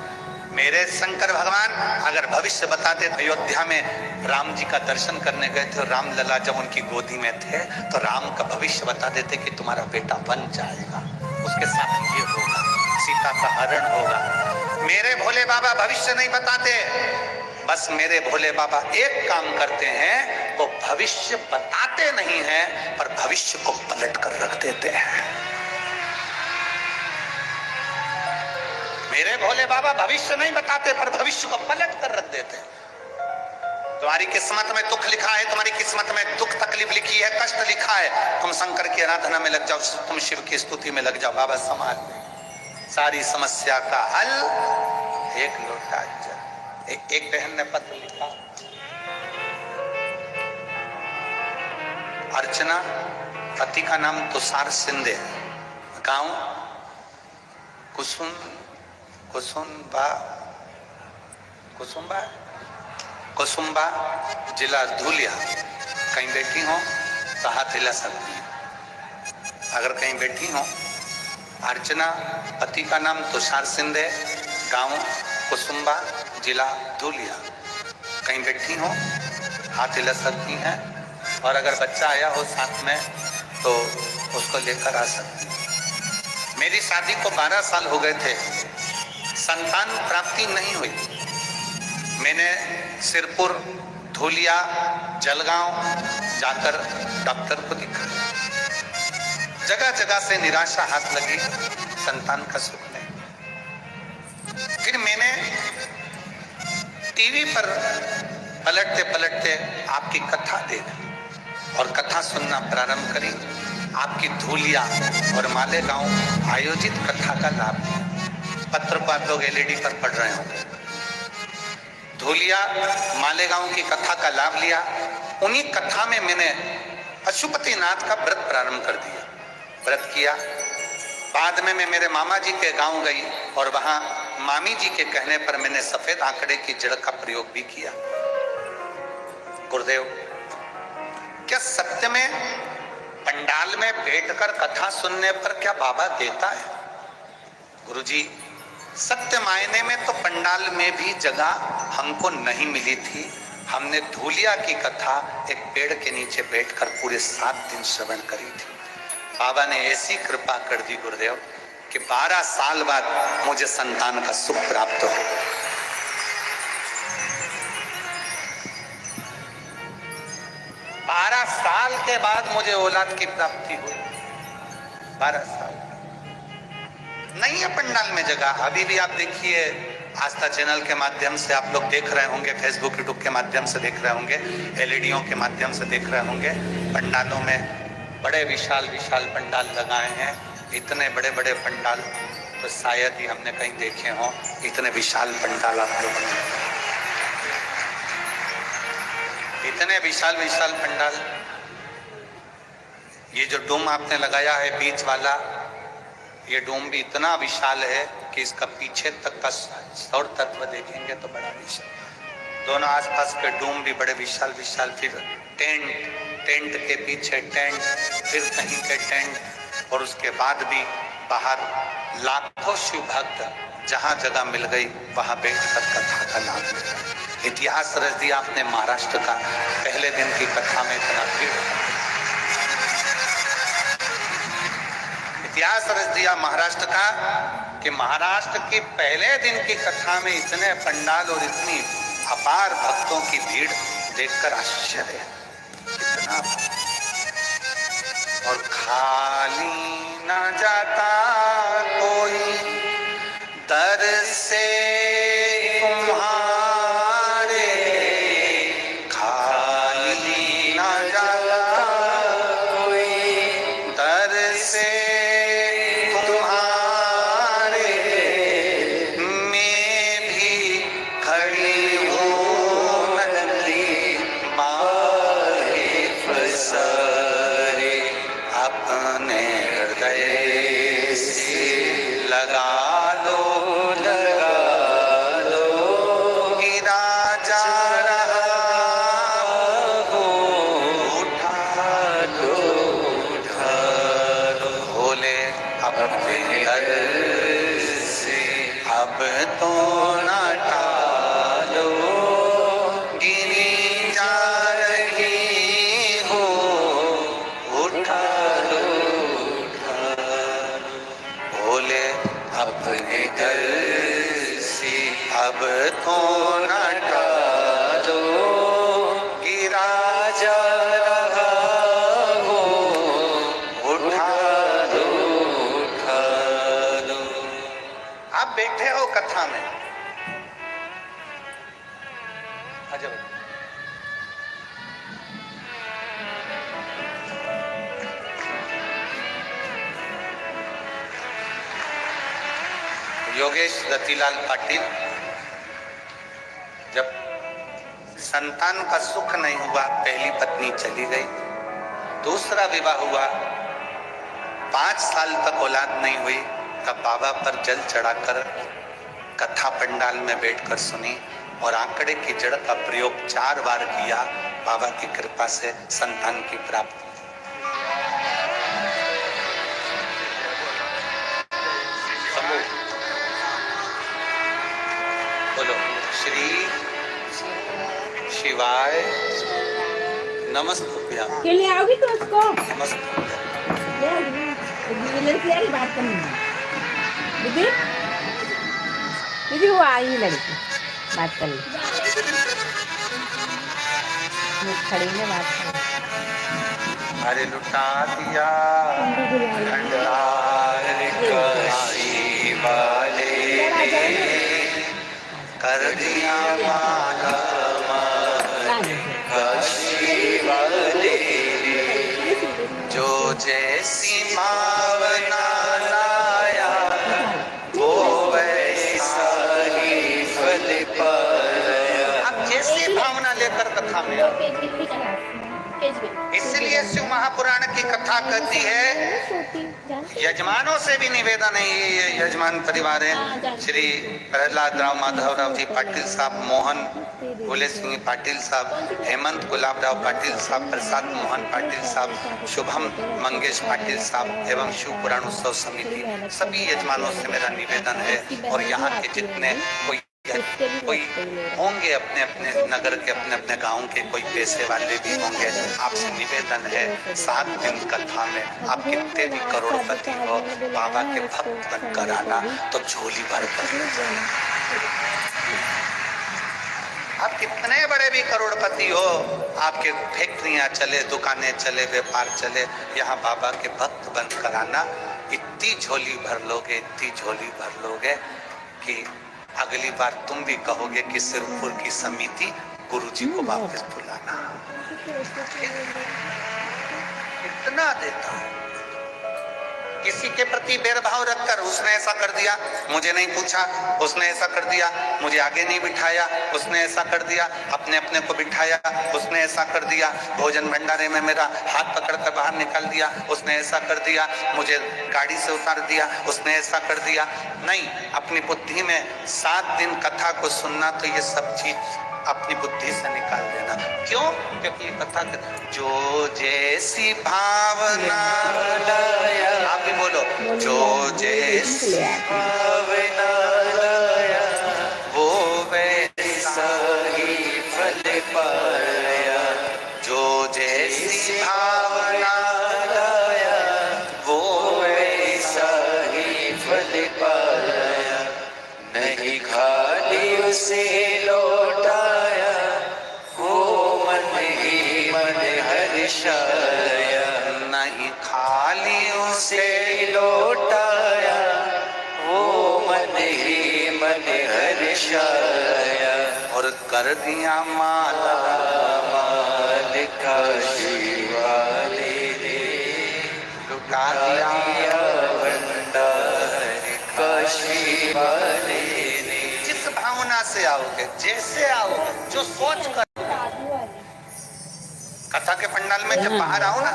मेरे शंकर भगवान अगर भविष्य बताते तो अयोध्या में राम जी का दर्शन करने गए थे, राम लला जब उनकी गोदी में थे तो राम का भविष्य बता देते कि तुम्हारा बेटा बन जाएगा, उसके साथ ये होगा, सीता का हरण होगा। मेरे भोले बाबा भविष्य नहीं बताते, बस मेरे भोले बाबा एक काम करते हैं, वो भविष्य बताते नहीं हैं पर भविष्य को पलट कर रख देते हैं। मेरे भोले बाबा भविष्य नहीं बताते पर भविष्य को पलट कर रख देते हैं। तुम्हारी किस्मत में दुख लिखा है, तुम्हारी किस्मत में दुख तकलीफ लिखी है, कष्ट लिखा है, तुम शंकर की आराधना में लग जाओ, तुम शिव की स्तुति में लग जाओ, बाबा समाज में सारी समस्या का हल एक लोटा जल। एक बहन ने पत्र लिखा, अर्चना, पति का नाम तुषार सिंधे, गांव कुसुम्बा जिला धुलिया। कहीं बैठी हो तो हाथ हिला सकती है। अगर कहीं बैठी हो, अर्चना, पति का नाम तुषार सिंधे, गांव कुसुम्बा जिला धुलिया। कहीं बैठी हो हाथ हिला सकती हैं, और अगर बच्चा आया हो साथ में तो उसको लेकर आ सकती हैं। मेरी शादी को 12 साल हो गए थे, संतान प्राप्ति नहीं हुई। मैंने सिरपुर, धुलिया, जलगांव जाकर डॉक्टर को दिखाया, जगह जगह से निराशा हाथ लगी, संतान का सुख नहीं। फिर मैंने टीवी पर पलटते पलटते आपकी कथा देख और कथा सुनना प्रारंभ करी। आपकी धूलिया और मालेगांव आयोजित कथा का लाभ लिया। पत्र को आप लोग एलईडी पर पढ़ रहे होंगे। धूलिया मालेगांव की कथा का लाभ लिया। उन्हीं कथा में मैंने पशुपतिनाथ का व्रत प्रारंभ कर दिया, व्रत किया। बाद में मैं मेरे मामा जी के गांव गई और वहां मामी जी के कहने पर मैंने सफेद आंकड़े की जड़ का प्रयोग भी किया। गुरुदेव, क्या सत्य में पंडाल में बैठकर कथा सुनने पर क्या बाबा देता है? गुरुजी, सत्य मायने में तो पंडाल में भी जगह हमको नहीं मिली थी। हमने धूलिया की कथा एक पेड़ के नीचे बैठकर पूरे 7 दिन श्रवण करी थी। बाबा ने ऐसी कृपा कर दी गुरुदेव कि 12 साल बाद मुझे संतान का सुख प्राप्त हो। 12 साल के बाद मुझे औलाद की प्राप्ति हुई। 12 साल नहीं है पंडाल में जगह। अभी भी आप देखिए, आस्था चैनल के माध्यम से आप लोग देख रहे होंगे, फेसबुक यूट्यूब के माध्यम से देख रहे होंगे, एलईडीओ के माध्यम से देख रहे होंगे। पंडालों में बड़े विशाल विशाल पंडाल लगाए हैं। इतने बड़े बड़े पंडाल तो शायद ही हमने कहीं देखे हों। इतने विशाल पंडाल आप लोगों ने, इतने विशाल विशाल पंडाल। ये जो डोम आपने लगाया है बीच वाला, ये डोम भी इतना विशाल है कि इसका पीछे तक का सौर तत्व देखेंगे तो बड़ा विशाल। दोनों आसपास के डोम भी बड़े विशाल विशाल। फिर टेंट के पीछे टेंट, फिर कहीं के टेंट, और उसके बाद भी बाहर लाखों शिव भक्त जहां जगह मिल गई वहां बैठकर कथा का लाभ लिया। इतिहास रच दिया आपने महाराष्ट्र का। पहले दिन की कथा में इतना भीड़, इतिहास रच दिया महाराष्ट्र का कि महाराष्ट्र की पहले दिन की कथा में इतने पंडाल और इतनी अपार भक्तों की भीड़ देखकर आश्चर्य। इतना और खाली ना जाता कोई दर से तुम्हारे, खाली ना जाता कोई दर से तुम्हारे, मैं भी खड़ी हूँ नंदी मारे फसरे, अपने हृदय से लगा लो गिरा जा रहा हो, उठा लो भोले अपने घर से अब तो ना टालो, गिरी जा रही हो, उठा लो भोले अपने घर से अब तो ना टालो, गिरा जा रहा हो, उठा लो। आप बैठे हो कथा में, अजब। योगेश रतिलाल पाटिल, जब संतान का सुख नहीं हुआ, पहली पत्नी चली गई, दूसरा विवाह हुआ, 5 साल तक औलाद नहीं हुई, तब बाबा पर जल चढ़ाकर कथा पंडाल में बैठकर सुनी और आंकड़े की जड़ का प्रयोग 4 बार किया। बाबा की कृपा से संतान की प्राप्ति। बोलो श्री शिवाय नमस्तुभ्यं। के लिए आओगी तो उसको नमस्तुभ्यं। लड़की आ रही बात करनी है। दीदी दीदी वो आई लड़की, बात कर ली, खड़ी में बात कर। अरे लुटा दिया भंडार काशी वाले, कर दिया माला कशी वाले जो जैसी भावना लाया वो वैसा ही फल पाया। अब जैसी भावना लेकर कथा में इसलिए शिव महापुराण की कथा कहती है, यजमानों से भी निवेदन है, ये यजमान परिवार है, श्री प्रहलाद राव माधवराव जी पाटिल साहब, मोहन भोले सिंह पाटिल साहब, हेमंत गुलाबराव पाटिल साहब, प्रसाद मोहन पाटिल साहब, शुभम मंगेश पाटिल साहब एवं शिव पुराण उत्सव समिति, सभी यजमानों से मेरा निवेदन है और यहाँ के जितने कोई होंगे अपने अपने नगर के, अपने अपने गांव के कोई पैसे वाले भी होंगे, आपसे निवेदन है 7 दिन कथा में आप कितने भी करोड़पति हो, बाबा के भक्त बनकर आना तो झोली भर कर। आप कितने बड़े भी करोड़पति हो, आपके फैक्ट्रियां चले, दुकानें चले, व्यापार चले, यहाँ बाबा के भक्त बनकर आना, इतनी झोली भर लोगे, इतनी झोली भर लोगे कि अगली बार तुम भी कहोगे कि सिरपुर की समिति गुरुजी को वापस बुलाना। इतना देता है, किसी के प्रति भेदभाव रखकर उसने ऐसा कर दिया, मुझे नहीं पूछा, उसने ऐसा कर दिया, मुझे आगे नहीं बिठाया, उसने ऐसा कर दिया, अपने अपने को बिठाया, उसने ऐसा कर दिया, भोजन भंडारे में मेरा हाथ पकड़कर बाहर निकाल दिया, उसने ऐसा कर दिया, मुझे गाड़ी से उतार दिया, उसने ऐसा कर दिया। नहीं, अपनी बुद्धि में 7 दिन कथा को सुनना, तो ये सब चीज अपनी बुद्धि से निकाल देना। क्यों? क्योंकि कथा जो जैसी भावना, आप भी बोलो, जो जैसी भावना वो वैसा ही फल पाया, जो जैसी भावना वो वैसा ही फल पाया, नहीं खाली उसे लौटाया, वो मन ही मन हर्षाया, नहीं खाली उसे लौटाया, वो मन ही मन हर्षाया, और कर दिया माला माल का शिवाले रे, लुटा दिया भंडार का शिवाले रे। जिस भावना से आओगे, जैसे आओगे, जो सोच कर, कथा के पंडाल में जब बाहर आओ ना,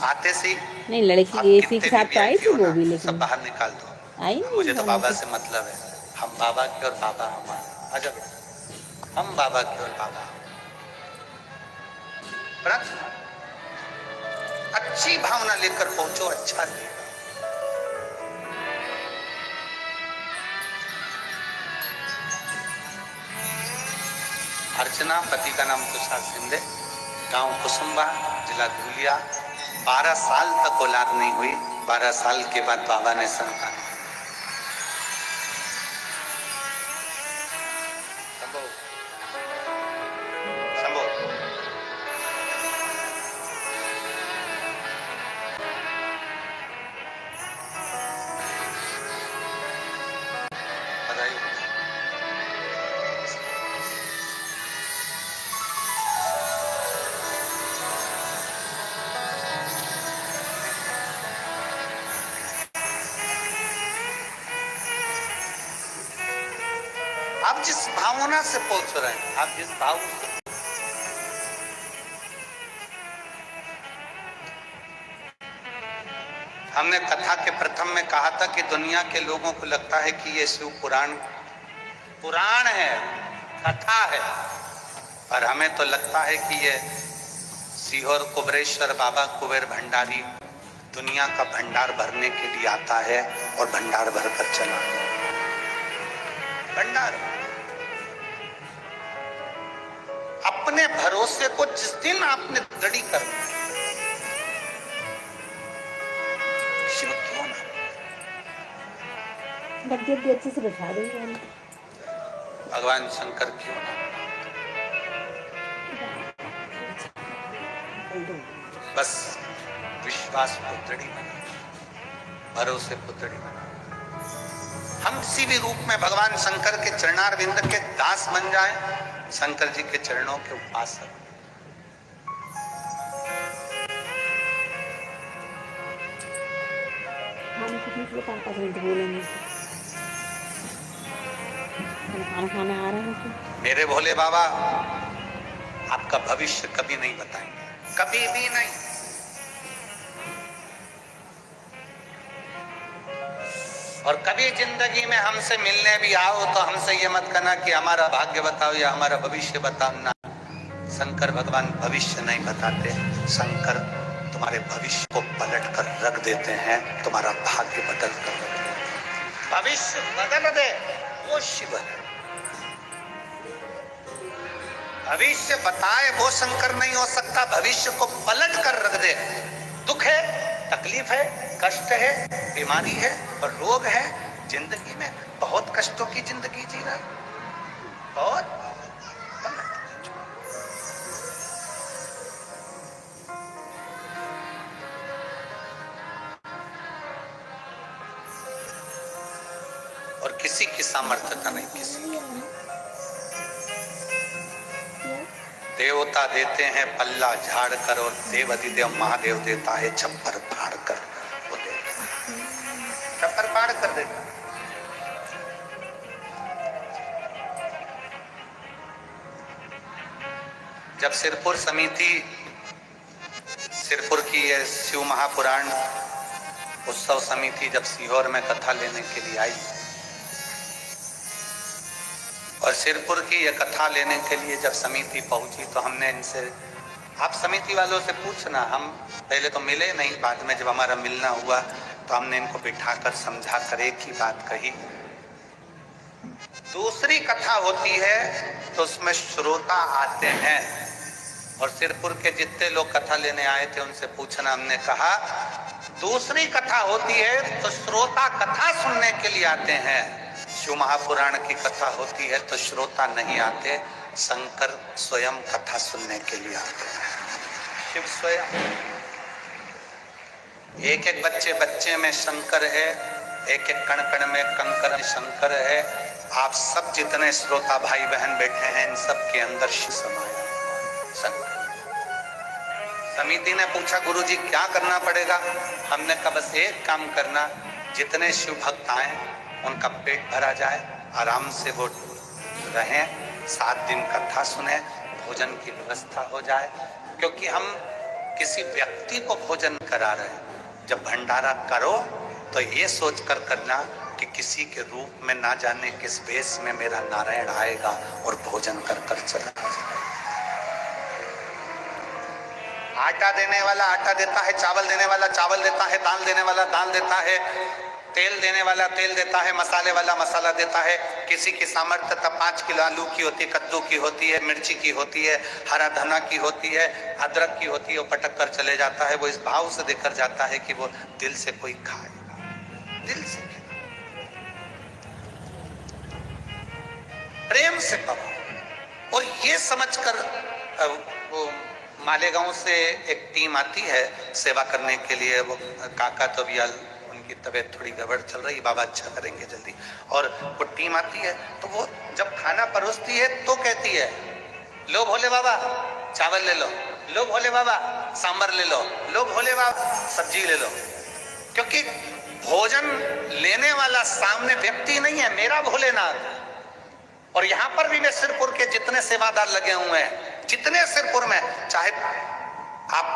आते से नहीं, लड़की एसी के साथ तो आई थी वो भी, लेकिन सब बाहर निकाल दो। आई मुझे तो बाबा से मतलब है, हम बाबा के और बाबा हमारा। आजा बेटा, हम बाबा के और बाबा। अच्छी भावना लेकर पहुंचो, अच्छा लगेगा। अर्चना, पति का नाम तुषार शिंदे, गांव कुसुम्बा, जिला धुलिया। 12 साल तक औलाद नहीं हुई, 12 साल के बाद बाबा ने संतान। आप जिस भावना से पहुंच रहे हैं, आप जिस भाव से, हमने कथा के प्रथम में कहा था कि दुनिया के लोगों को लगता है कि ये शिव पुराण है, कथा है, और हमें तो लगता है कि ये सीहोर कुबेरेश्वर बाबा कुबेर भंडारी दुनिया का भंडार भरने के लिए आता है और भंडार भरकर चला। भंडार अपने भरोसे को जिस दिन आपने दृढ़ कर, शिव क्यों ना गद्दी अच्छे से बैठा देंगे, भगवान शंकर क्यों ना, बस विश्वास को दृढ़ बना, भरोसे को दृढ़ बना। हम किसी भी रूप में भगवान शंकर के चरणारविंद के दास बन जाएं, शंकर जी के चरणों के उपासक। हम किसी से 5 मिनट बोलेंगे, खाना खाने आ रहे हैं। मेरे भोले बाबा आपका भविष्य कभी नहीं बताएंगे, कभी भी नहीं। और कभी जिंदगी में हमसे मिलने भी आओ तो हमसे ये मत कहना कि हमारा भाग्य बताओ या हमारा भविष्य बताओ ना। शंकर भगवान भविष्य नहीं बताते, शंकर तुम्हारे भविष्य को पलट कर रख देते हैं, तुम्हारा भाग्य बदल कर रख देते हैं। भविष्य बदल दे वो शिव है, भविष्य बताए वो शंकर नहीं हो सकता, भविष्य को पलट कर रख दे। दुख है, तकलीफ है, कष्ट है, बीमारी है और रोग है, जिंदगी में बहुत कष्टों की जिंदगी जी रहा है, बहुत। और किसी की सामर्थ्यता नहीं, किसी की। देवता देते हैं पल्ला झाड़ कर और देव अधिदेव महादेव देता है छप्पर फाड़ कर, वो देता है छप्पर फाड़ कर देता। जब सिरपुर समिति, सिरपुर की ये शिव महापुराण उत्सव समिति जब सीहोर में कथा लेने के लिए आई और सिरपुर की ये कथा लेने के लिए जब समिति पहुंची तो हमने इनसे, आप समिति वालों से पूछना, हम पहले तो मिले नहीं, बाद में जब हमारा मिलना हुआ तो हमने इनको बिठाकर समझाकर एक ही बात कही। दूसरी कथा होती है तो उसमें श्रोता आते हैं और सिरपुर के जितने लोग कथा लेने आए थे उनसे पूछना, हमने कहा दूसरी कथा होती है तो श्रोता कथा सुनने के लिए आते हैं, शिव महापुराण की कथा होती है तो श्रोता नहीं आते, शंकर स्वयं कथा सुनने के लिए आते हैं। शिव स्वयं, एक एक बच्चे बच्चे में शंकर है, एक एक कण कण में कंकर में शंकर है। आप सब जितने श्रोता भाई बहन बैठे हैं इन सब के अंदर शिव समाया शंकर। समिति ने पूछा गुरुजी क्या करना पड़ेगा? हमने कहा बस एक काम करना, जितने शिव भक्त आए उनका पेट भरा जाए, आराम से वो रहें, 7 दिन कथा सुने, भोजन की व्यवस्था हो जाए, क्योंकि हम किसी व्यक्ति को भोजन करा रहे हैं। जब भंडारा करो तो ये सोच कर करना कि किसी के रूप में ना जाने किस वेश में मेरा नारायण आएगा और भोजन कर कर चला जाए। आटा देने वाला आटा देता है, चावल देने वाला चावल देता है, दाल देने वाला दाल देता है, तेल देने वाला तेल देता है, मसाले वाला मसाला देता है। किसी की सामर्थ्यता 5 किलो आलू की होती है, कद्दू की होती है, मिर्ची की होती है, हरा धना की होती है, अदरक की होती है, वो पटक कर चले जाता है। वो इस भाव से देकर जाता है कि वो दिल से कोई खाएगा, दिल से प्रेम से पाओ। और ये समझकर वो मालेगांव से एक टीम आती है सेवा करने के लिए, वो काका तो भी की तबीयत थोड़ी गड़बड़ चल रही, बाबा अच्छा करेंगे जल्दी, और वो टीम आती है तो वो जब खाना परोसती है तो कहती है लो भोले बाबा चावल ले लो, लो भोले बाबा सांबर ले लो, लो भोले बाबा सब्जी ले लो। क्योंकि भोजन लेने वाला सामने व्यक्ति नहीं है, मेरा भोलेनाथ। और यहाँ पर भी मैं सिरपुर के जितने सेवादार लगे हुए हैं, जितने सिरपुर में, चाहे आप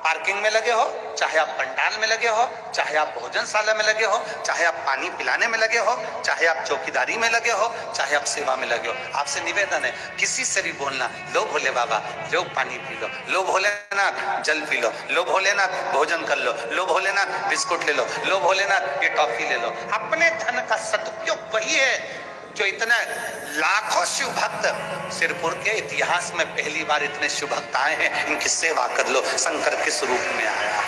पार्किंग में लगे हो, चाहे आप पंडाल में लगे हो, चाहे आप भोजनशाला में लगे हो, चाहे आप पानी पिलाने में लगे हो, चाहे आप चौकीदारी में लगे हो, चाहे आप सेवा में लगे हो, आपसे निवेदन है किसी से भी बोलना लो भोले बाबा लो पानी पी लो भोलेनाथ जल पी लो भोलेनाथ भोजन कर लो भोलेनाथ बिस्कुट ले लो भोलेनाथ ये टॉफी ले लो। अपने धन का सदुपयोग वही है जो इतना लाखों शिव भक्त सिरपुर के इतिहास में पहली बार इतने शिव भक्त आए हैं, इनकी सेवा कर लो। शंकर किस रूप में आया?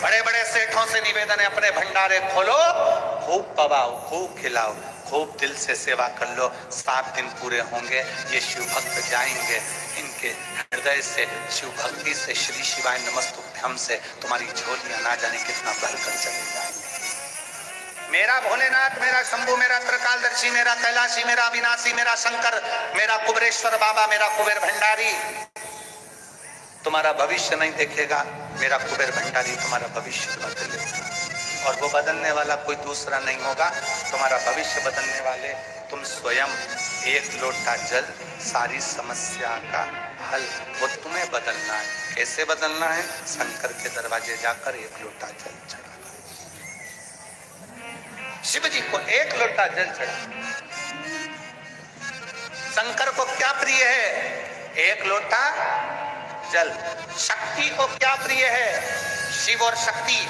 बड़े बड़े सेठों से निवेदन है अपने भंडारे खोलो, खूब पवाओ, खूब खिलाओ, खूब दिल से सेवा कर लो। 7 दिन पूरे होंगे, ये शिव भक्त जाएंगे, इनके हृदय से शिव भक्ति से श्री शिवाय नमस्तुभ्यम से तुम्हारी झोलियां ना जाने कितना भर कर चले जाएंगे। मेरा भोलेनाथ, मेरा शंभू, मेरा त्रिकालदर्शी, मेरा कैलाशी, मेरा अविनाशी, मेरा शंकर, मेरा कुबेरेश्वर बाबा, मेरा कुबेर भंडारी तुम्हारा भविष्य नहीं देखेगा। मेरा कुबेर भंडारी तुम्हारा भविष्य बदलेगा, और वो बदलने वाला कोई दूसरा नहीं होगा। तुम्हारा भविष्य बदलने वाले तुम स्वयं। एक लोटा जल सारी समस्या का हल, वो तुम्हें बदलना है। कैसे बदलना है? शंकर के दरवाजे जाकर एक लोटा जल चढ़ाना। शिव जी को एक लोटा जल चढ़ा। शंकर को क्या प्रिय है? एक लोटा जल। शक्ति को क्या प्रिय है? शिव और शक्ति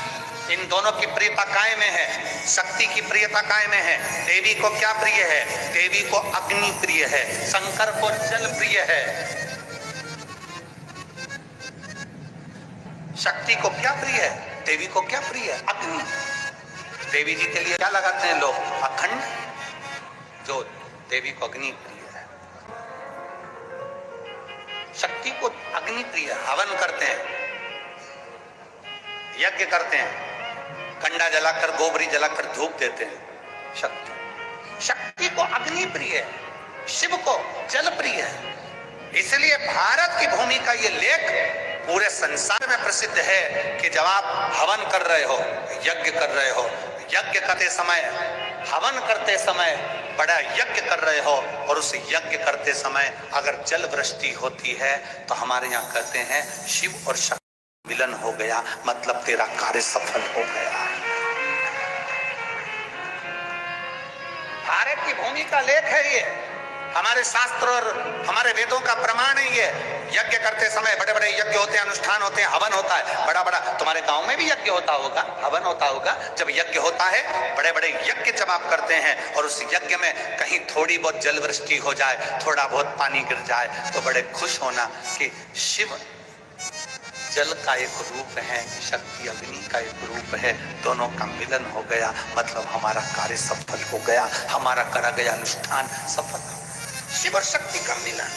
इन दोनों की प्रियता काय में है? शक्ति की प्रियता काय में है? देवी को क्या प्रिय है? देवी को अग्नि प्रिय है, शंकर को जल प्रिय है। शक्ति को क्या प्रिय है? देवी को क्या प्रिय है? अग्नि। देवी जी के लिए क्या लगाते हैं लोग? अखंड ज्योत। देवी को अग्नि प्रिय है। शक्ति को अग्नि प्रिय, हवन करते हैं, यज्ञ करते हैं, कंडा जलाकर गोबरी जलाकर धूप देते हैं। शक्ति को अग्नि प्रिय है, शिव को जल प्रिय है। इसलिए भारत की भूमि का ये लेख पूरे संसार में प्रसिद्ध है कि जब आप हवन कर रहे हो, यज्ञ कर रहे हो, यज्ञ करते समय, हवन करते समय बड़ा यज्ञ कर रहे हो, और उस यज्ञ करते समय अगर जल वृष्टि होती है तो हमारे यहाँ कहते हैं शिव और शक्ति मिलन हो गया, मतलब तेरा कार्य सफल हो गया। भारत की भूमि का लेख है ये, हमारे शास्त्र और हमारे वेदों का प्रमाण है ये। यज्ञ करते समय बड़े बड़े यज्ञ होते हैं, अनुष्ठान होते हैं, हवन होता है बड़ा बड़ा। तुम्हारे गांव में भी यज्ञ होता होगा, हवन होता होगा। जब यज्ञ होता है, बड़े बड़े यज्ञ जब आप करते हैं और उस यज्ञ में कहीं थोड़ी बहुत जल वृष्टि हो जाए, थोड़ा बहुत पानी गिर जाए, तो बड़े खुश होना कि शिव जल का एक रूप है, शक्ति अग्नि का एक रूप है, दोनों का मिलन हो गया, मतलब हमारा कार्य सफल हो गया, हमारा करा गया अनुष्ठान सफल हो गया। शिव और शक्ति का मिलन।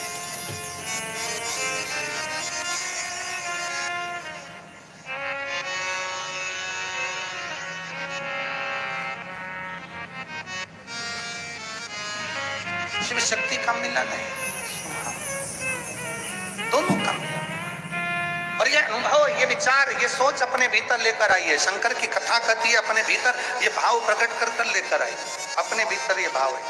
शिव शक्ति का मिलन है, दोनों का मिलन। और ये अनुभव, ये विचार, ये सोच अपने भीतर लेकर आइए। शंकर की कथा कहती है अपने भीतर ये भाव प्रकट कर कर लेकर आइए। अपने भीतर ये भाव है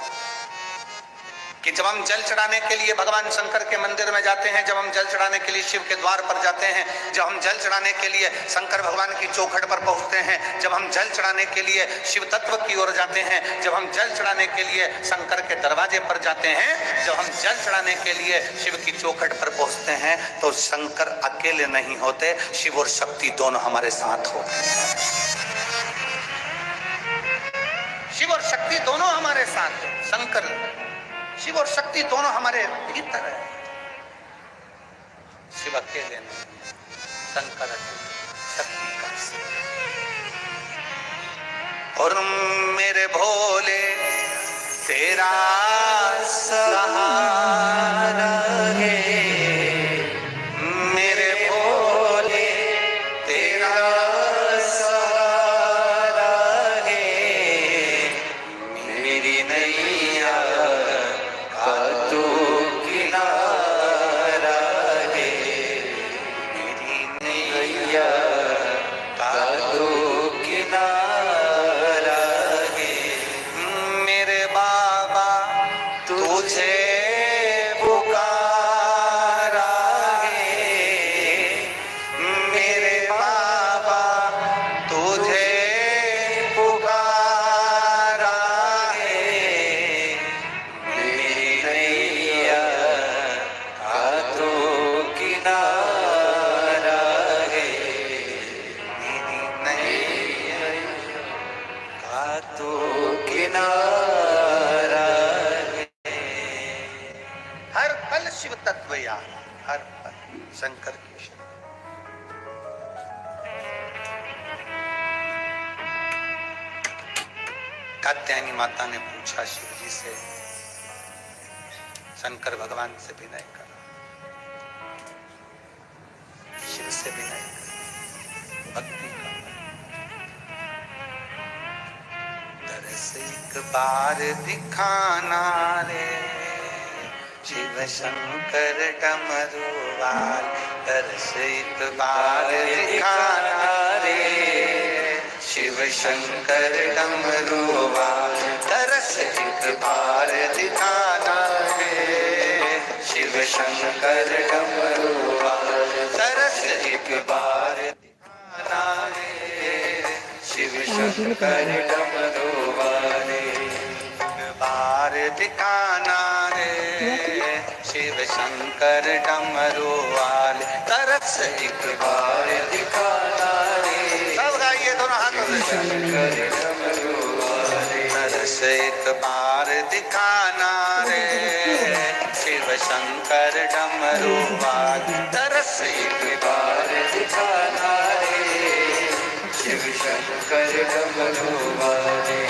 कि जब हम जल चढ़ाने के लिए भगवान शंकर के मंदिर में जाते हैं, जब हम जल चढ़ाने के लिए शिव के द्वार पर जाते हैं, जब हम जल चढ़ाने के लिए शंकर भगवान की चौखट पर पहुंचते हैं, जब हम जल चढ़ाने के लिए शिव तत्व की ओर जाते हैं, जब हम जल चढ़ाने के लिए शंकर के दरवाजे पर जाते हैं, जब हम जल चढ़ाने के लिए शिव की चौखट पर पहुंचते हैं, तो शंकर अकेले नहीं होते, शिव और शक्ति दोनों हमारे साथ होते हैं। शिव और शक्ति दोनों हमारे साथ है। शंकर, शिव और शक्ति दोनों हमारे भीतर है। शिव अकेले नहीं, शंकर अकेले, शक्ति का साथ। और मेरे भोले तेरा सहारा है, मेरे भोले तेरा सहारा है, मेरी नैया का तू किनारा है, मेरी नैया का तू किनारा है। मेरे बाबा तुझे पुकारा है, मेरे बाबा तुझे पुकारा है, मेरी नैया का तू किनारा है, मेरी नैया का तू किनारा है। हर पल शिव तत्व याद, हर पल शंकर की शक्ति। कात्यायनी माता ने पूछा शिव जी से, शंकर भगवान से विनय करा, शिव से विनय करा, भक्ति का एक बार दिखाना रे शिव शंकर डमरू वाल तरस एक बार दिखाना रे शिव शंकर डमरू वाल तरस एक बार दिखाना रे शिव शंकर डमरू वाल तरस एक बार दिखाना रे शिव शंकर डमरू वाले एक बार दिखाना रे शिव शंकर डमरू वाले तरस एक बार दिखाना रे सब गाइए दोनों हाथों से शंकर डमरू वाले तरस एक बार दिखाना रे शिव शंकर डमरू वाले तरस एक बार दिखाना रे शिव शंकर डमरू वाले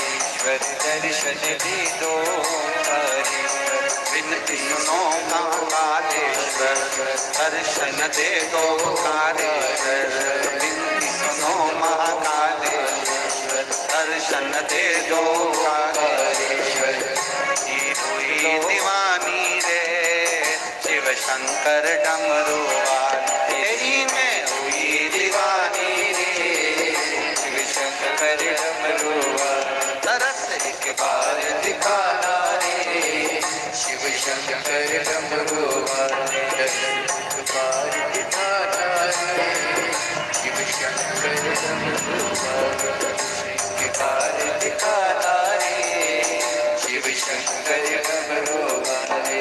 दर्शन दे दो हरीश्वर विनती सुनो कालेश्वर दर्शन दे दो कालेश्वर विनती सुनो महाकालेश्वर दर्शन दे दो कालेश्वर ये हुई दीवानी रे शिव शंकर डमरू वाले ही में हुई दीवानी रे शिव शंकर डमरू वाले तरस एक बार दिखाना रे शिव शंकर डमरू वाले एक बार दिखाना रे शिव शंकर डमरू वाले एक बार दिखाना रे शिव शंकर डमरू वाले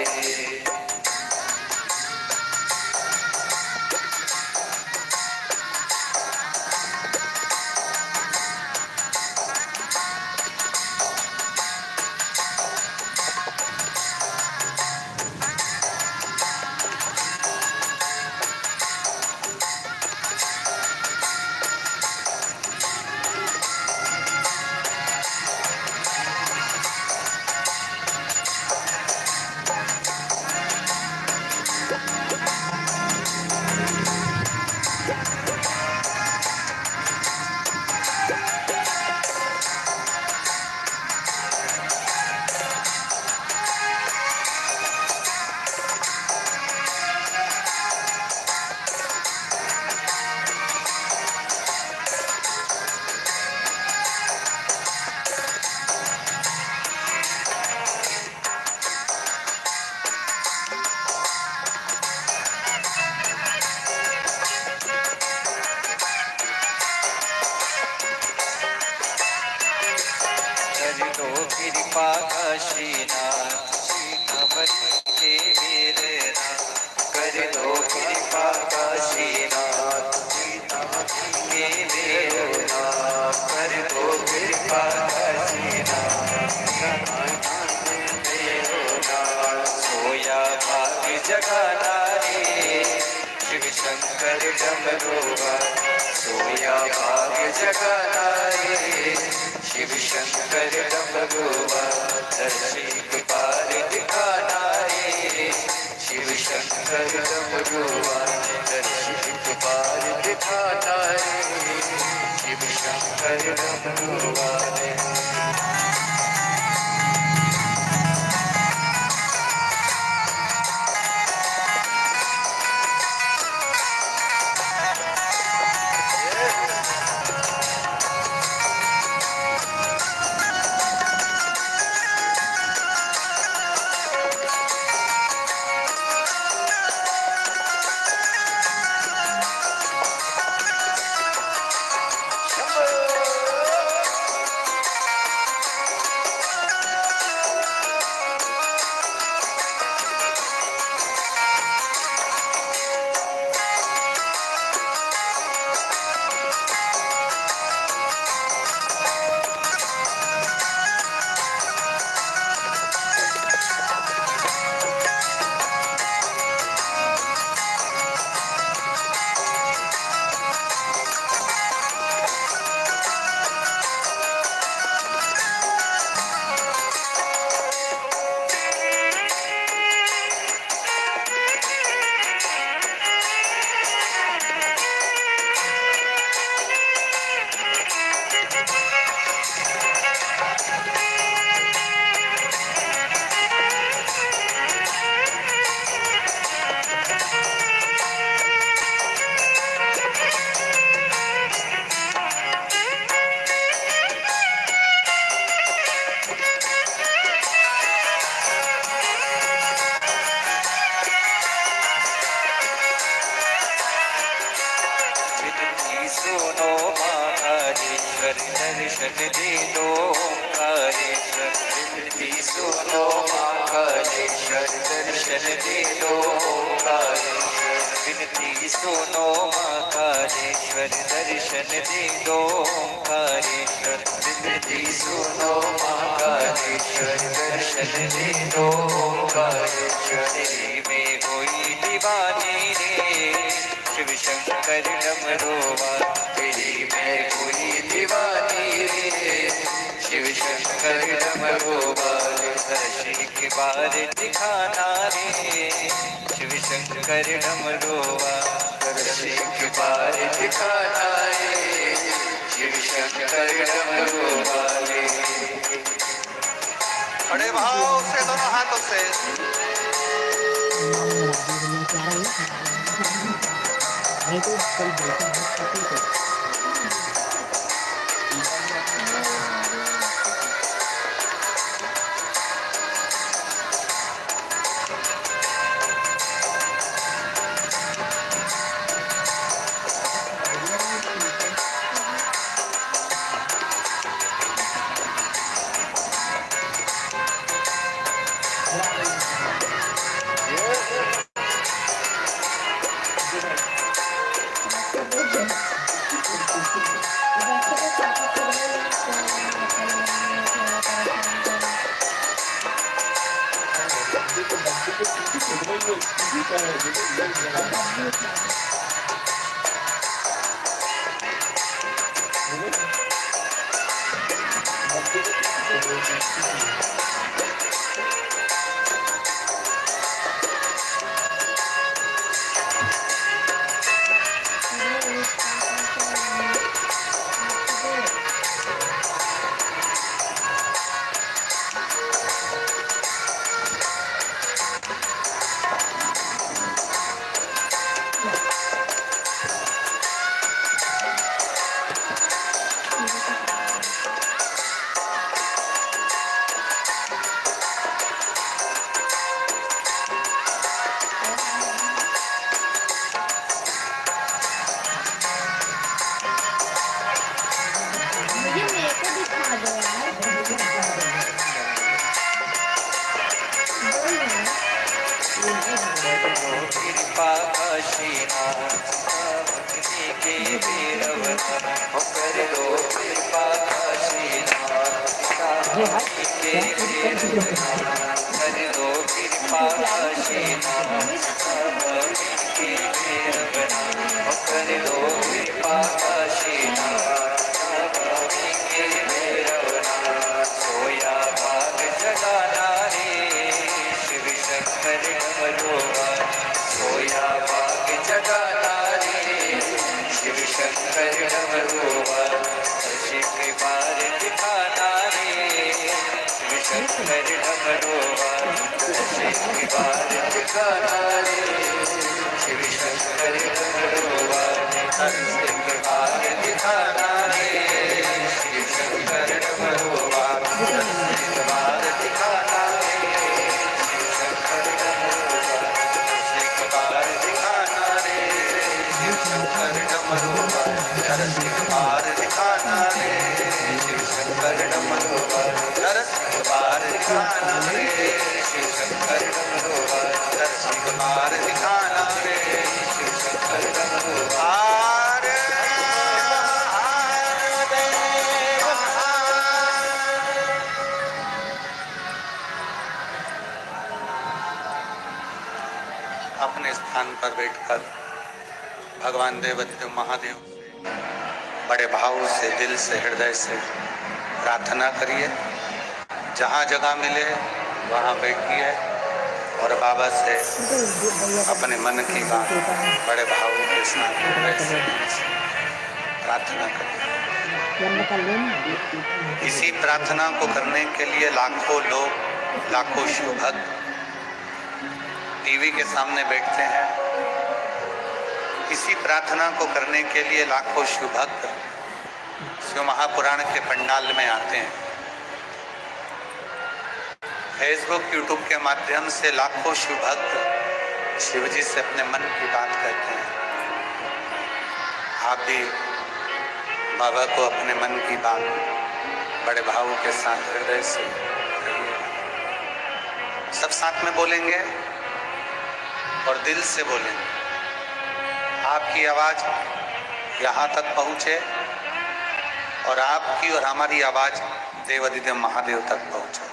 कर दो कृपा काशीनाथ सीतामढ़ी के वीरना कर दो कृपा काशीनाथ सीतामढ़ी के वीरना कर दो कृपा काशीनाथ सोया भाग जगाना रे शिव शंकर डमरुआ सोया भाग जगाना रे शिव शंकर डमरुआ दर्शिक पार दिखाना रे शिव शंकर डमरुआ दर्शिक पार दिखाना रे शिव शंकर डमरुआ सुनो महाकालेश्वर दर्शन दे दो ओंकारेश्वर विनती सुनो महाकालेश्वर दर्शन दे दो ओंकारेश्वर विनती सुनो महाकालेश्वर दर्शन दे दो ओंकारेश्वर विनती सुनो महाकालेश्वर दर्शन दे दो ओंकारेश्वर तेरी में कोई दीवानी रे शिव शंकर डमरुआ तेरी मैं कोई दीवानी रे शिव शंकर डमरुआ दर्शिक बार दिखाना रे शिव शंकर डमरुआ दर्शिक बार दिखाना रे शिव शंकर डमरुआ खड़े भाव से दोनों हाथों से itu kalau कृपा काशीनाथ भक्ति के भैरवना कर दो कृपा काशीनाथ भक्ति के भैरवना कर दो कृपा काशीनाथ भक्ति के भैरवना कर दो कृपा काशीनाथ भक्ति के भैरवना सोया भाग जगाना रे शिव शंकर डमरुआ सोया भाग जगाना रे शिव शंकर डमरुआ शिव बार दिखाना रे शिव शंकर डमरुआ शिव बार दिखाना रे शिव शंकर डमरुआ शिव बार दिखाना रे शिव शंकर डमरुआ शिव बार दिखाना रे शिव शंकर डमरुआ शिव बार दिखाना रे शिव शंकर डमरुआ शिव बार दिखाना रे शिव शंकर डमरुआ शिव बार दिखाना रे शिव शंकर डमरुआ शिव बार दिखाना रे शिव शंकर डमरुआ अपने स्थान पर बैठकर भगवान देवदेव महादेव से बड़े भाव से, दिल से, हृदय से प्रार्थना करिए। जहाँ जगह मिले वहाँ बैठिए और बाबा से अपने मन की बात बड़े भाव के साथ हृदय से प्रार्थना करिए। इसी प्रार्थना को करने के लिए लाखों लोग, लाखों शिव भक्त टीवी के सामने बैठते हैं। इसी प्रार्थना को करने के लिए लाखों शिव भक्त शिव महापुराण के पंडाल में आते हैं। फेसबुक, यूट्यूब के माध्यम से लाखों शिव भक्त शिव जी से अपने मन की बात कहते हैं। आप भी बाबा को अपने मन की बात बड़े भावों के साथ हृदय से कहिए। सब साथ में बोलेंगे और दिल से बोलेंगे। आपकी आवाज यहाँ तक पहुँचे और आपकी और हमारी आवाज देवाधिदेव महादेव तक पहुँचे।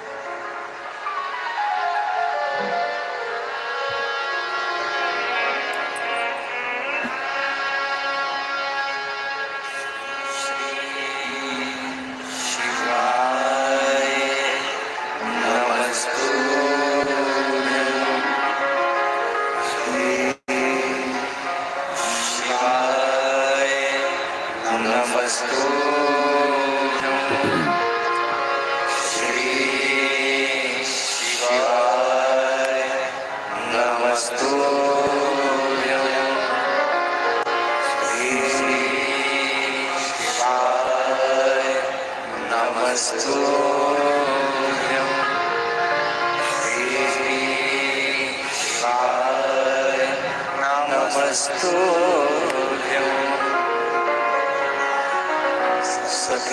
सब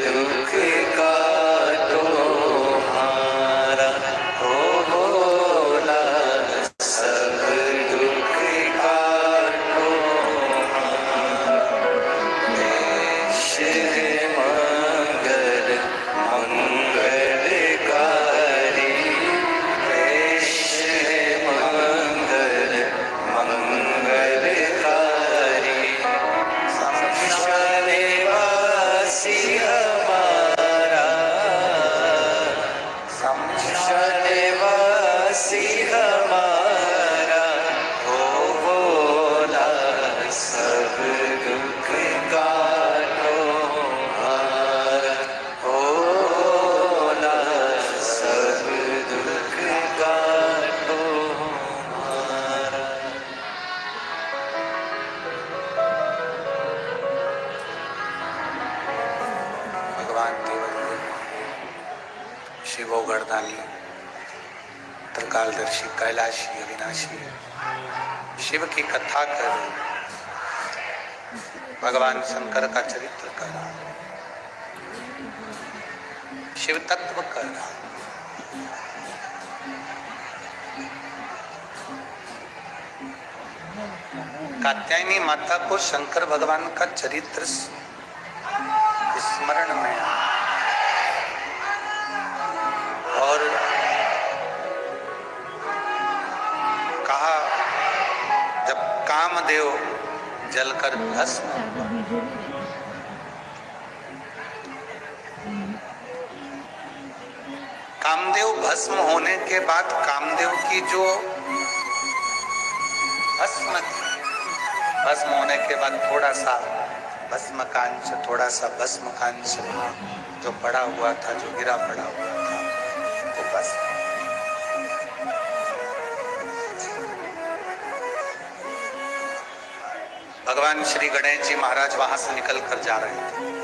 दुख शिवो गर्दानी, त्रिकालदर्शी, कैलाशी, अविनाशी, शिव की कथा कर, भगवान शंकर का चरित्र कर, शिव तत्व कर। कात्यायनी माता को शंकर भगवान का चरित्र स्मरण में आया और कहा, जब कामदेव जलकर भस्म, कामदेव भस्म होने के बाद कामदेव की जो भस्म होने के बाद थोड़ा सा भस्म का अंश, थोड़ा सा भस्म का अंश जो पड़ा हुआ था, जो गिरा पड़ा हुआ था, वो बस भगवान श्री गणेश जी महाराज वहां से निकल कर जा रहे थे।